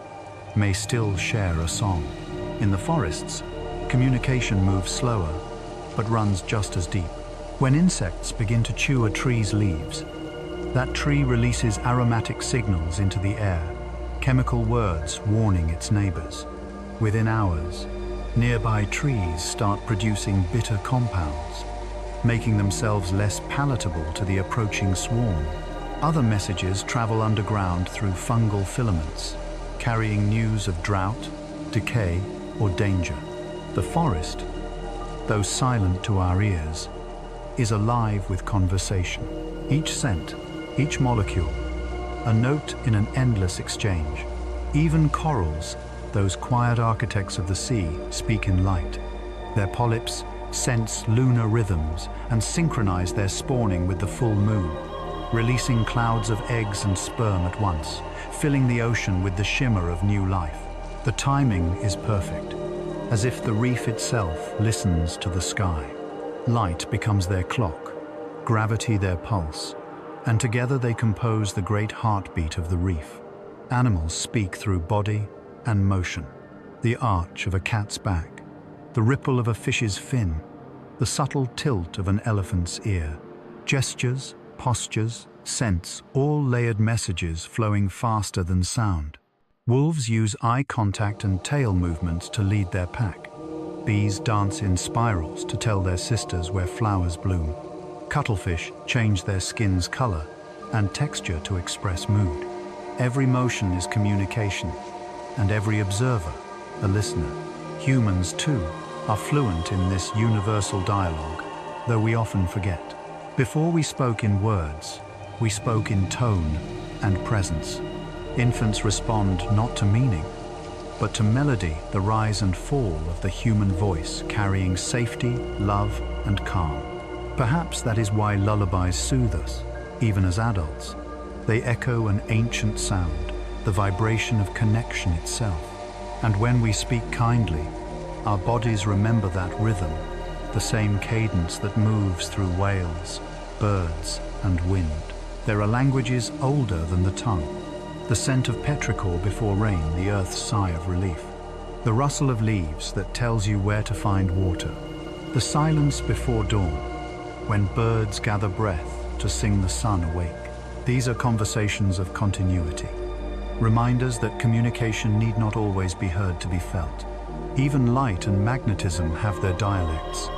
may still share a song. In the forests, communication moves slower, but runs just as deep. When insects begin to chew a tree's leaves, that tree releases aromatic signals into the air, chemical words warning its neighbors. Within hours, nearby trees start producing bitter compounds, making themselves less palatable to the approaching swarm. Other messages travel underground through fungal filaments, carrying news of drought, decay, or danger. The forest, though silent to our ears, is alive with conversation. Each scent, each molecule, a note in an endless exchange. Even corals, those quiet architects of the sea, speak in light. Their polyps sense lunar rhythms and synchronize their spawning with the full moon, releasing clouds of eggs and sperm at once, filling the ocean with the shimmer of new life. The timing is perfect, as if the reef itself listens to the sky. Light becomes their clock, gravity their pulse, and together they compose the great heartbeat of the reef. Animals speak through body and motion, the arch of a cat's back, the ripple of a fish's fin, the subtle tilt of an elephant's ear. Gestures, postures, scents, all layered messages flowing faster than sound. Wolves use eye contact and tail movements to lead their pack. Bees dance in spirals to tell their sisters where flowers bloom. Cuttlefish change their skin's color and texture to express mood. Every motion is communication, and every observer a listener. Humans, too, are fluent in this universal dialogue, though we often forget. Before we spoke in words, we spoke in tone and presence. Infants respond not to meaning, but to melody, the rise and fall of the human voice, carrying safety, love, and calm. Perhaps that is why lullabies soothe us, even as adults. They echo an ancient sound, the vibration of connection itself. And when we speak kindly, our bodies remember that rhythm, the same cadence that moves through whales, birds, and wind. There are languages older than the tongue. The scent of petrichor before rain, the earth's sigh of relief. The rustle of leaves that tells you where to find water. The silence before dawn, when birds gather breath to sing the sun awake. These are conversations of continuity, reminders that communication need not always be heard to be felt. Even light and magnetism have their dialects.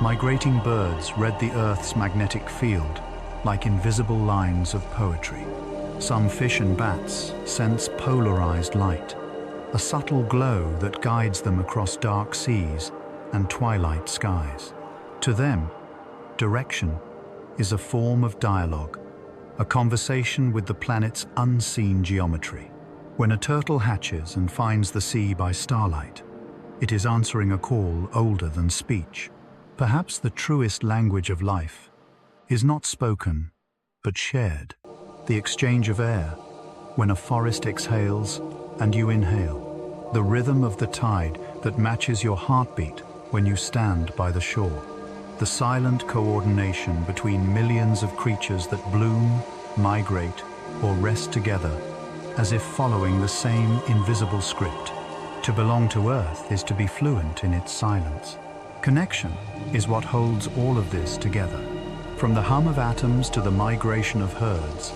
Migrating birds read the Earth's magnetic field like invisible lines of poetry. Some fish and bats sense polarized light, a subtle glow that guides them across dark seas and twilight skies. To them, direction is a form of dialogue, a conversation with the planet's unseen geometry. When a turtle hatches and finds the sea by starlight, it is answering a call older than speech. Perhaps the truest language of life is not spoken, but shared. The exchange of air, when a forest exhales and you inhale. The rhythm of the tide that matches your heartbeat when you stand by the shore. The silent coordination between millions of creatures that bloom, migrate, or rest together, as if following the same invisible script. To belong to Earth is to be fluent in its silence. Connection is what holds all of this together. From the hum of atoms to the migration of herds,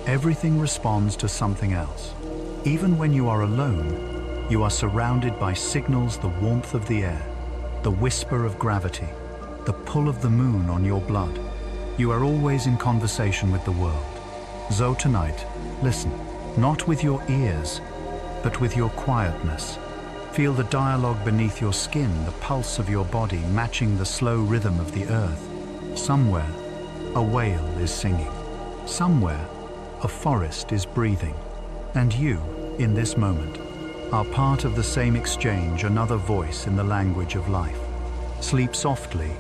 everything responds to something else. Even when you are alone, you are surrounded by signals: the warmth of the air, the whisper of gravity, the pull of the moon on your blood. You are always in conversation with the world. So tonight, listen, not with your ears, but with your quietness. Feel the dialogue beneath your skin, the pulse of your body matching the slow rhythm of the earth. Somewhere, a whale is singing. Somewhere, a forest is breathing. And you, in this moment, are part of the same exchange, another voice in the language of life. Sleep softly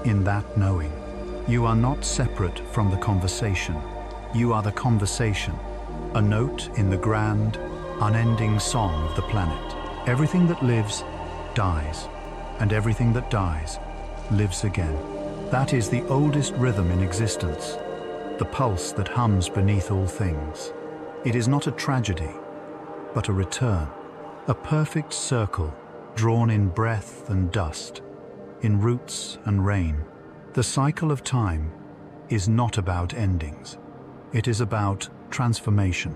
in that knowing. You are not separate from the conversation. You are the conversation, a note in the grand, unending song of the planet. Everything that lives dies, and everything that dies lives again. That is the oldest rhythm in existence, the pulse that hums beneath all things. It is not a tragedy, but a return, a perfect circle drawn in breath and dust, in roots and rain. The cycle of time is not about endings. It is about transformation.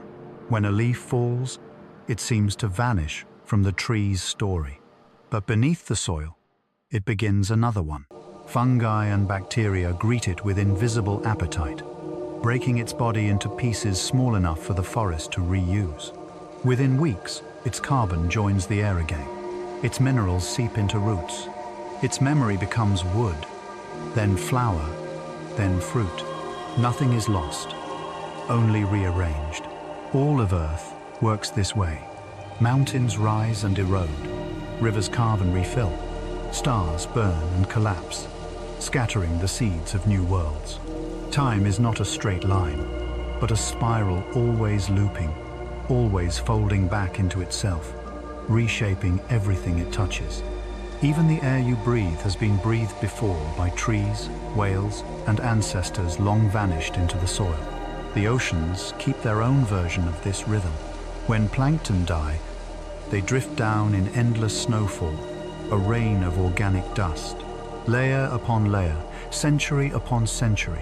When a leaf falls, it seems to vanish from the tree's story. But beneath the soil, it begins another one. Fungi and bacteria greet it with invisible appetite, breaking its body into pieces small enough for the forest to reuse. Within weeks, its carbon joins the air again. Its minerals seep into roots. Its memory becomes wood, then flower, then fruit. Nothing is lost, only rearranged. All of Earth works this way. Mountains rise and erode. Rivers carve and refill. Stars burn and collapse, scattering the seeds of new worlds. Time is not a straight line, but a spiral always looping, always folding back into itself, reshaping everything it touches. Even the air you breathe has been breathed before by trees, whales, and ancestors long vanished into the soil. The oceans keep their own version of this rhythm. When plankton die, they drift down in endless snowfall, a rain of organic dust. Layer upon layer, century upon century,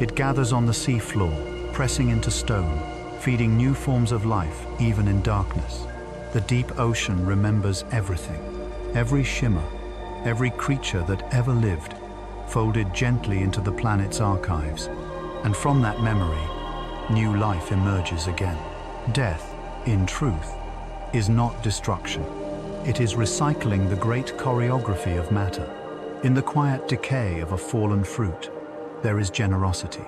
it gathers on the seafloor, pressing into stone, feeding new forms of life even in darkness. The deep ocean remembers everything. Every shimmer, every creature that ever lived, folded gently into the planet's archives. And from that memory, new life emerges again. Death, in truth, is not destruction. It is recycling the great choreography of matter. In the quiet decay of a fallen fruit, there is generosity.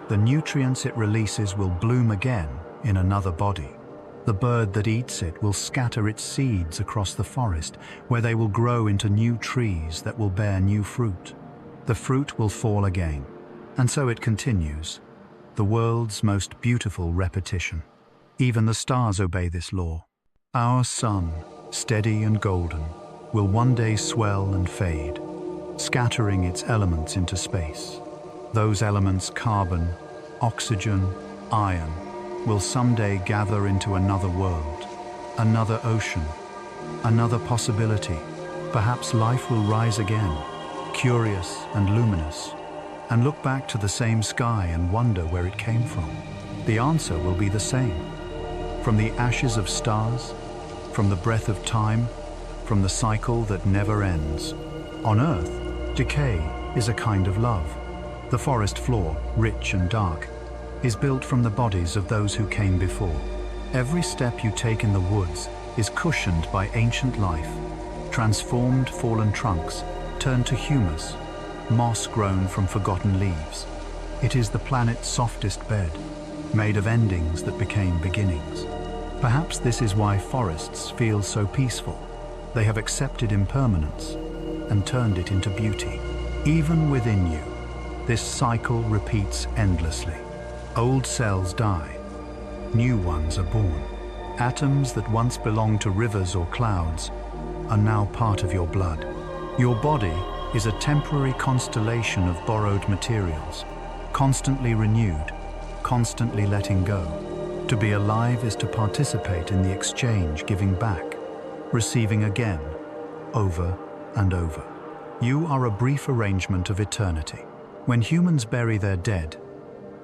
The nutrients it releases will bloom again in another body. The bird that eats it will scatter its seeds across the forest, where they will grow into new trees that will bear new fruit. The fruit will fall again. And so it continues, the world's most beautiful repetition. Even the stars obey this law. Our sun, steady and golden, will one day swell and fade, scattering its elements into space. Those elements, carbon, oxygen, iron, will someday gather into another world, another ocean, another possibility. Perhaps life will rise again, curious and luminous, and look back to the same sky and wonder where it came from, the answer will be the same. From the ashes of stars, from the breath of time, from the cycle that never ends. On Earth, decay is a kind of love. The forest floor, rich and dark, is built from the bodies of those who came before. Every step you take in the woods is cushioned by ancient life. Transformed fallen trunks turn to humus, moss grown from forgotten leaves. It is the planet's softest bed, made of endings that became beginnings. Perhaps this is why forests feel so peaceful. They have accepted impermanence and turned it into beauty. Even within you, this cycle repeats endlessly. Old cells die, new ones are born. Atoms that once belonged to rivers or clouds are now part of your blood. Your body is a temporary constellation of borrowed materials, constantly renewed, constantly letting go. To be alive is to participate in the exchange, giving back, receiving again, over and over. You are a brief arrangement of eternity. When humans bury their dead,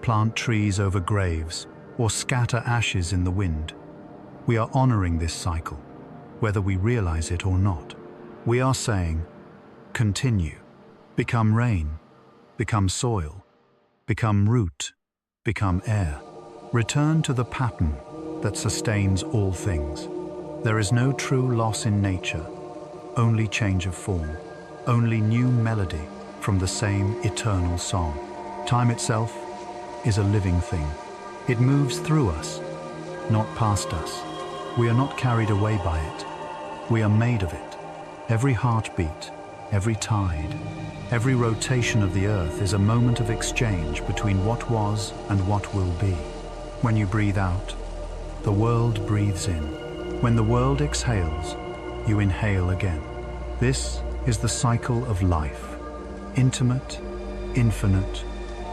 plant trees over graves, or scatter ashes in the wind, we are honoring this cycle, whether we realize it or not. We are saying, continue, become rain, become soil, become root, become air. Return to the pattern that sustains all things. There is no true loss in nature, only change of form, only new melody from the same eternal song. Time itself is a living thing. It moves through us, not past us. We are not carried away by it. We are made of it. Every heartbeat, every tide, every rotation of the earth is a moment of exchange between what was and what will be. When you breathe out, the world breathes in. When the world exhales, you inhale again. This is the cycle of life. Intimate, infinite,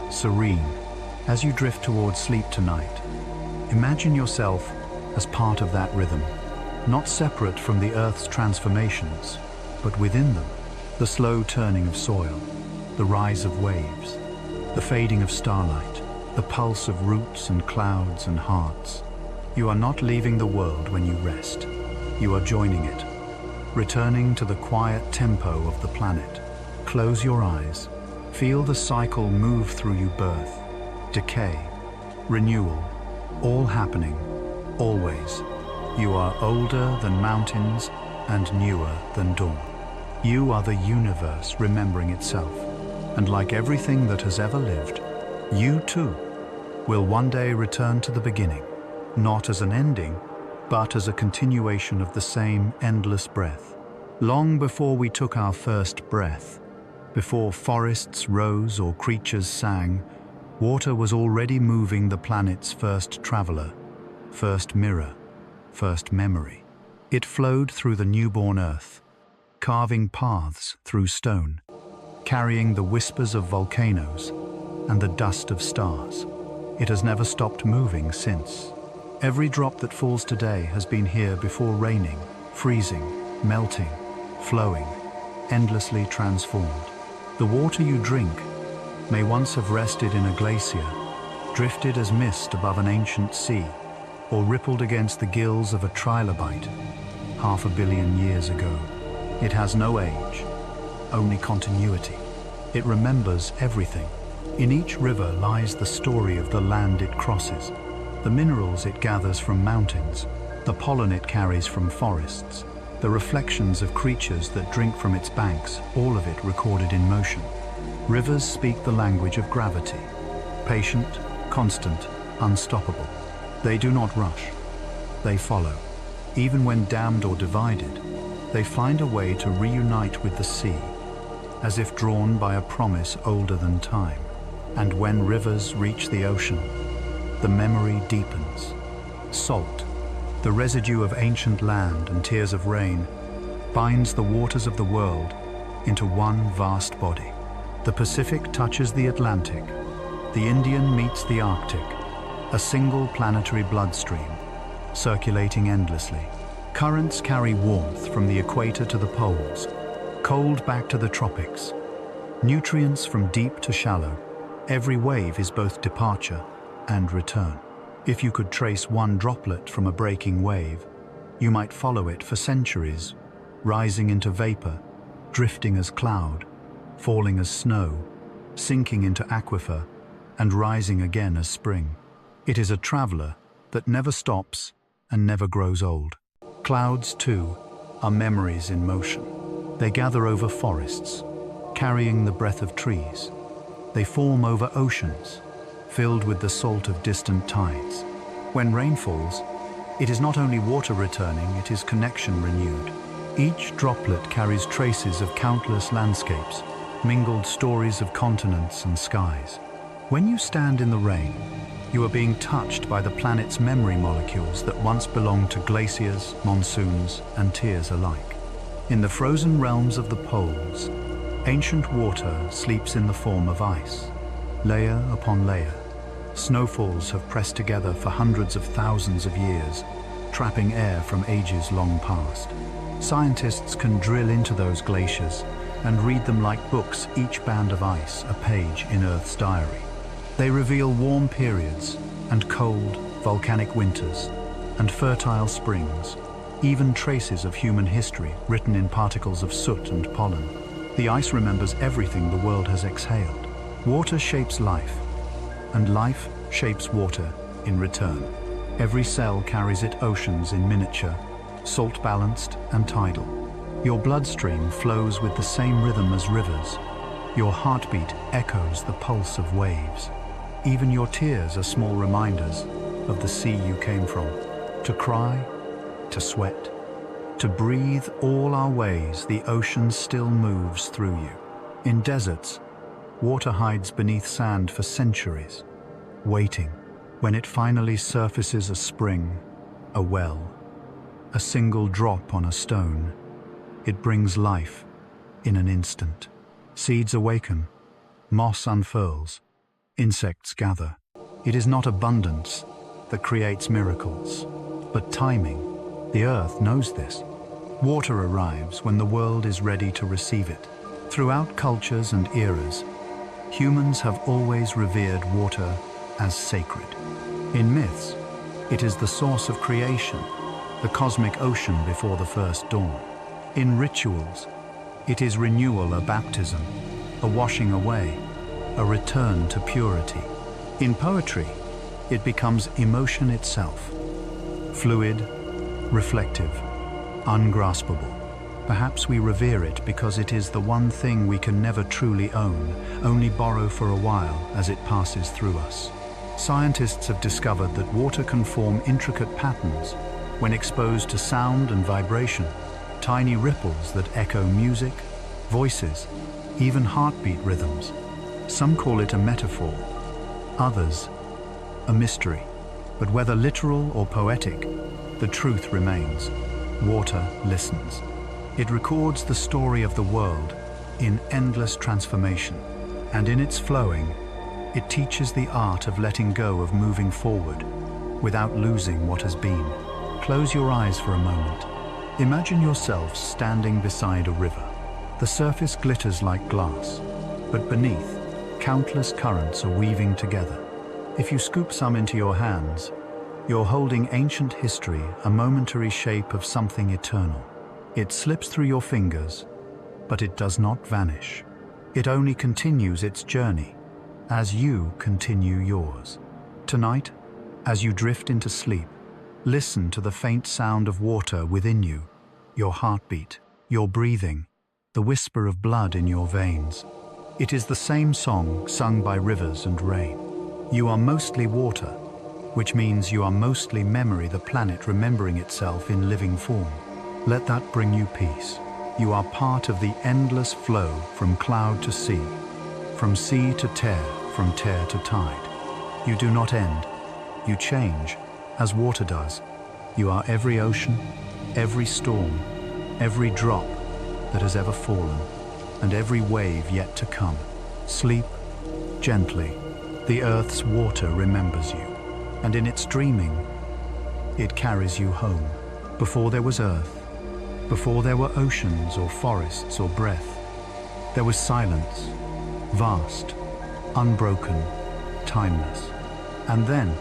serene. As you drift towards sleep tonight, imagine yourself as part of that rhythm, not separate from the earth's transformations, but within them. The slow turning of soil, the rise of waves, the fading of starlight, the pulse of roots and clouds and hearts. You are not leaving the world when you rest. You are joining it, returning to the quiet tempo of the planet. Close your eyes. Feel the cycle move through you: birth, decay, renewal, all happening, always. You are older than mountains and newer than dawn. You are the universe remembering itself. And like everything that has ever lived, you too will one day return to the beginning, not as an ending, but as a continuation of the same endless breath. Long before we took our first breath, before forests rose or creatures sang, water was already moving the planet's first traveler, first mirror, first memory. It flowed through the newborn earth, carving paths through stone, carrying the whispers of volcanoes and the dust of stars. It has never stopped moving since. Every drop that falls today has been here before, raining, freezing, melting, flowing, endlessly transformed. The water you drink may once have rested in a glacier, drifted as mist above an ancient sea, or rippled against the gills of a trilobite 500 million years ago. It has no age, only continuity. It remembers everything. In each river lies the story of the land it crosses, the minerals it gathers from mountains, the pollen it carries from forests, the reflections of creatures that drink from its banks, all of it recorded in motion. Rivers speak the language of gravity, patient, constant, unstoppable. They do not rush, they follow. Even when dammed or divided, they find a way to reunite with the sea, as if drawn by a promise older than time. And when rivers reach the ocean, the memory deepens. Salt, the residue of ancient land and tears of rain, binds the waters of the world into one vast body. The Pacific touches the Atlantic, the Indian meets the Arctic, a single planetary bloodstream, circulating endlessly. Currents carry warmth from the equator to the poles, cold back to the tropics, Nutrients from deep to shallow. Every wave is both departure and return. If you could trace one droplet from a breaking wave, you might follow it for centuries, rising into vapor, drifting as cloud, falling as snow, sinking into aquifer, and rising again as spring. It is a traveler that never stops and never grows old. Clouds, too, are memories in motion. They gather over forests, carrying the breath of trees. They form over oceans, filled with the salt of distant tides. When rain falls, it is not only water returning, it is connection renewed. Each droplet carries traces of countless landscapes, mingled stories of continents and skies. When you stand in the rain, you are being touched by the planet's memory molecules that once belonged to glaciers, monsoons, and tears alike. In the frozen realms of the poles, ancient water sleeps in the form of ice, layer upon layer. Snowfalls have pressed together for hundreds of thousands of years, trapping air from ages long past. Scientists can drill into those glaciers and read them like books, each band of ice a page in Earth's diary. They reveal warm periods and cold, volcanic winters and fertile springs, even traces of human history written in particles of soot and pollen. The ice remembers everything the world has exhaled. Water shapes life, and life shapes water in return. Every cell carries its oceans in miniature, salt-balanced and tidal. Your bloodstream flows with the same rhythm as rivers. Your heartbeat echoes the pulse of waves. Even your tears are small reminders of the sea you came from. To cry, to sweat, to breathe all our ways, the ocean still moves through you. In deserts, water hides beneath sand for centuries, waiting. When it finally surfaces, a spring, a well, a single drop on a stone, it brings life in an instant. Seeds awaken, moss unfurls, insects gather. It is not abundance that creates miracles, but timing. The earth knows this. Water arrives when the world is ready to receive it. Throughout cultures and eras, humans have always revered water as sacred. In myths, it is the source of creation, the cosmic ocean before the first dawn. In rituals, it is renewal, a baptism, a washing away, a return to purity. In poetry, it becomes emotion itself, fluid, reflective, ungraspable. Perhaps we revere it because it is the one thing we can never truly own, only borrow for a while as it passes through us. Scientists have discovered that water can form intricate patterns when exposed to sound and vibration, tiny ripples that echo music, voices, even heartbeat rhythms. Some call it a metaphor, others a mystery. But whether literal or poetic, the truth remains. Water listens. It records the story of the world in endless transformation, and in its flowing, it teaches the art of letting go, of moving forward without losing what has been. Close your eyes for a moment. Imagine yourself standing beside a river. The surface glitters like glass, but beneath, countless currents are weaving together. If you scoop some into your hands, you're holding ancient history, a momentary shape of something eternal. It slips through your fingers, but it does not vanish. It only continues its journey as you continue yours. Tonight, as you drift into sleep, listen to the faint sound of water within you, your heartbeat, your breathing, the whisper of blood in your veins. It is the same song sung by rivers and rain. You are mostly water, which means you are mostly memory, the planet remembering itself in living form. Let that bring you peace. You are part of the endless flow from cloud to sea, from sea to tear, from tear to tide. You do not end. You change, as water does. You are every ocean, every storm, every drop that has ever fallen, and every wave yet to come. Sleep gently. The earth's water remembers you, and in its dreaming, it carries you home. Before there was earth, before there were oceans or forests or breath, there was silence, vast, unbroken, timeless. And then,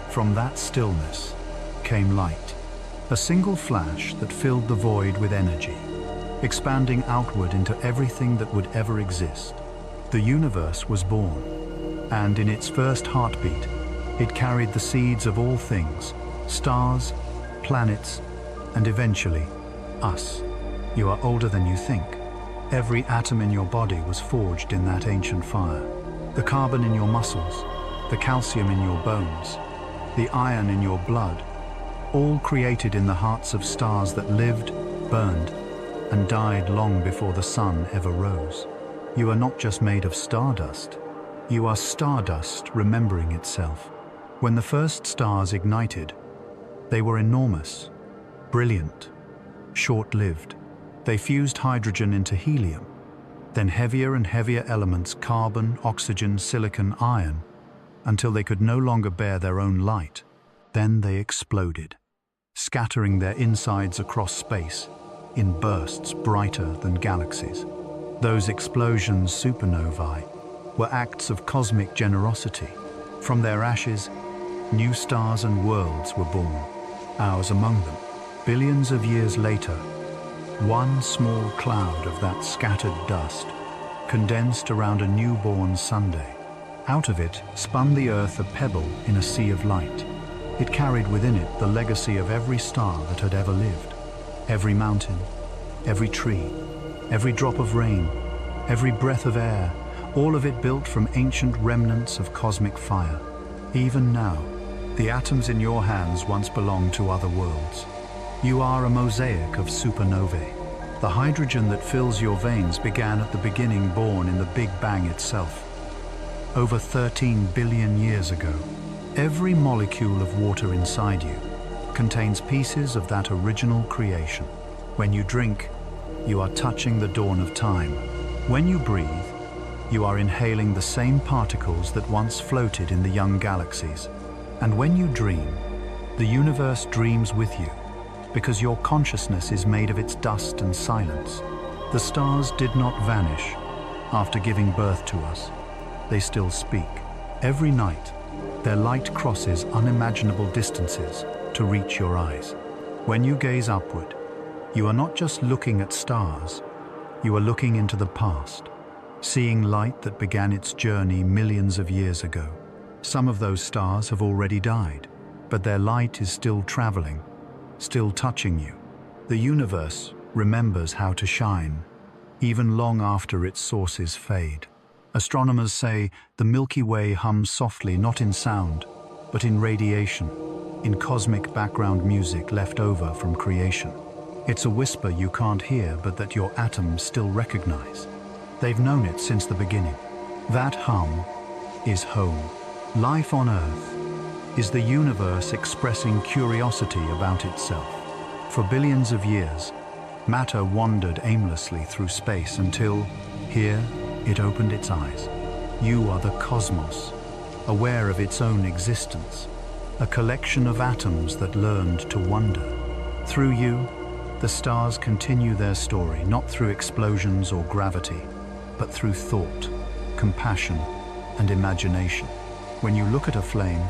from that stillness, came light, a single flash that filled the void with energy, expanding outward into everything that would ever exist. The universe was born, and in its first heartbeat, it carried the seeds of all things, stars, planets, and eventually, us. You are older than you think. Every atom in your body was forged in that ancient fire. The carbon in your muscles, the calcium in your bones, the iron in your blood, all created in the hearts of stars that lived, burned, and died long before the sun ever rose. You are not just made of stardust. You are stardust remembering itself. When the first stars ignited, they were enormous, brilliant, short-lived. They fused hydrogen into helium, then heavier and heavier elements, carbon, oxygen, silicon, iron, until they could no longer bear their own light. Then they exploded, scattering their insides across space in bursts brighter than galaxies. Those explosions, supernovae, were acts of cosmic generosity. From their ashes, new stars and worlds were born, ours among them. Billions of years later, one small cloud of that scattered dust condensed around a newborn Sunday. Out of it spun the Earth, a pebble in a sea of light. It carried within it the legacy of every star that had ever lived. Every mountain, every tree, every drop of rain, every breath of air, all of it built from ancient remnants of cosmic fire. Even now, the atoms in your hands once belonged to other worlds. You are a mosaic of supernovae. The hydrogen that fills your veins began at the beginning, born in the Big Bang itself. Over 13 billion years ago, every molecule of water inside you contains pieces of that original creation. When you drink, you are touching the dawn of time. When you breathe, you are inhaling the same particles that once floated in the young galaxies. And when you dream, the universe dreams with you, because your consciousness is made of its dust and silence. The stars did not vanish after giving birth to us. They still speak. Every night, their light crosses unimaginable distances to reach your eyes. When you gaze upward, you are not just looking at stars, you are looking into the past, seeing light that began its journey millions of years ago. Some of those stars have already died, but their light is still traveling, still touching you. The universe remembers how to shine, even long after its sources fade. Astronomers say the Milky Way hums softly, not in sound, but in radiation, in cosmic background music left over from creation. It's a whisper you can't hear, but that your atoms still recognize. They've known it since the beginning. That hum is home. Life on Earth is the universe expressing curiosity about itself. For billions of years, matter wandered aimlessly through space until, here, it opened its eyes. You are the cosmos, aware of its own existence, a collection of atoms that learned to wonder. Through you, the stars continue their story, not through explosions or gravity, but through thought, compassion, and imagination. When you look at a flame,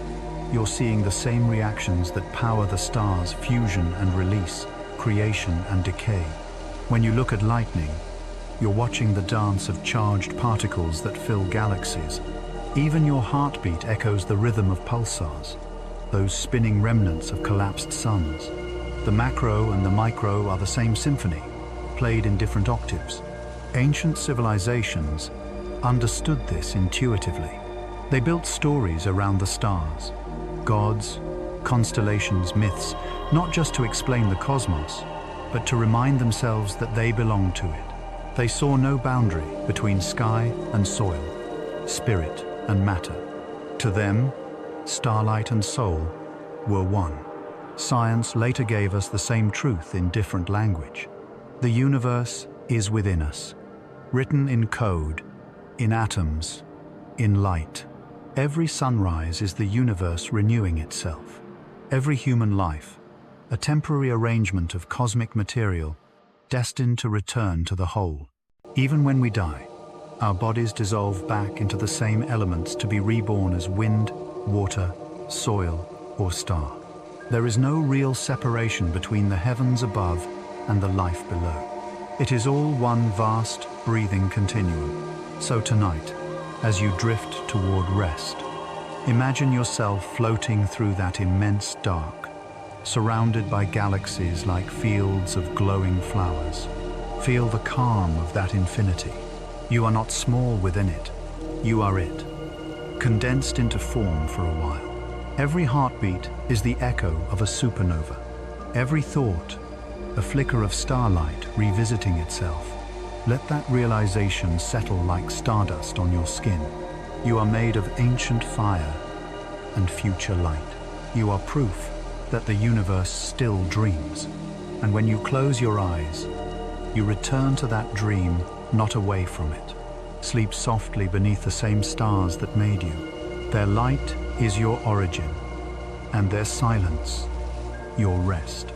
you're seeing the same reactions that power the stars: fusion and release, creation and decay. When you look at lightning, you're watching the dance of charged particles that fill galaxies. Even your heartbeat echoes the rhythm of pulsars, those spinning remnants of collapsed suns. The macro and the micro are the same symphony, played in different octaves. Ancient civilizations understood this intuitively. They built stories around the stars, gods, constellations, myths, not just to explain the cosmos, but to remind themselves that they belonged to it. They saw no boundary between sky and soil, spirit and matter. To them, starlight and soul were one. Science later gave us the same truth in different language. The universe is within us, written in code, in atoms, in light. Every sunrise is the universe renewing itself. Every human life, a temporary arrangement of cosmic material destined to return to the whole. Even when we die, Our bodies dissolve back into the same elements to be reborn as wind, water, soil, or star. There is no real separation between the heavens above and the life below. It is all one vast, breathing continuum. So tonight, as you drift toward rest, imagine yourself floating through that immense dark, surrounded by galaxies like fields of glowing flowers. Feel the calm of that infinity. You are not small within it. You are it, condensed into form for a while. Every heartbeat is the echo of a supernova. Every thought, a flicker of starlight revisiting itself. Let that realization settle like stardust on your skin. You are made of ancient fire and future light. You are proof that the universe still dreams. And when you close your eyes, you return to that dream, not away from it. Sleep softly beneath the same stars that made you. Their light is your origin, and their silence, your rest.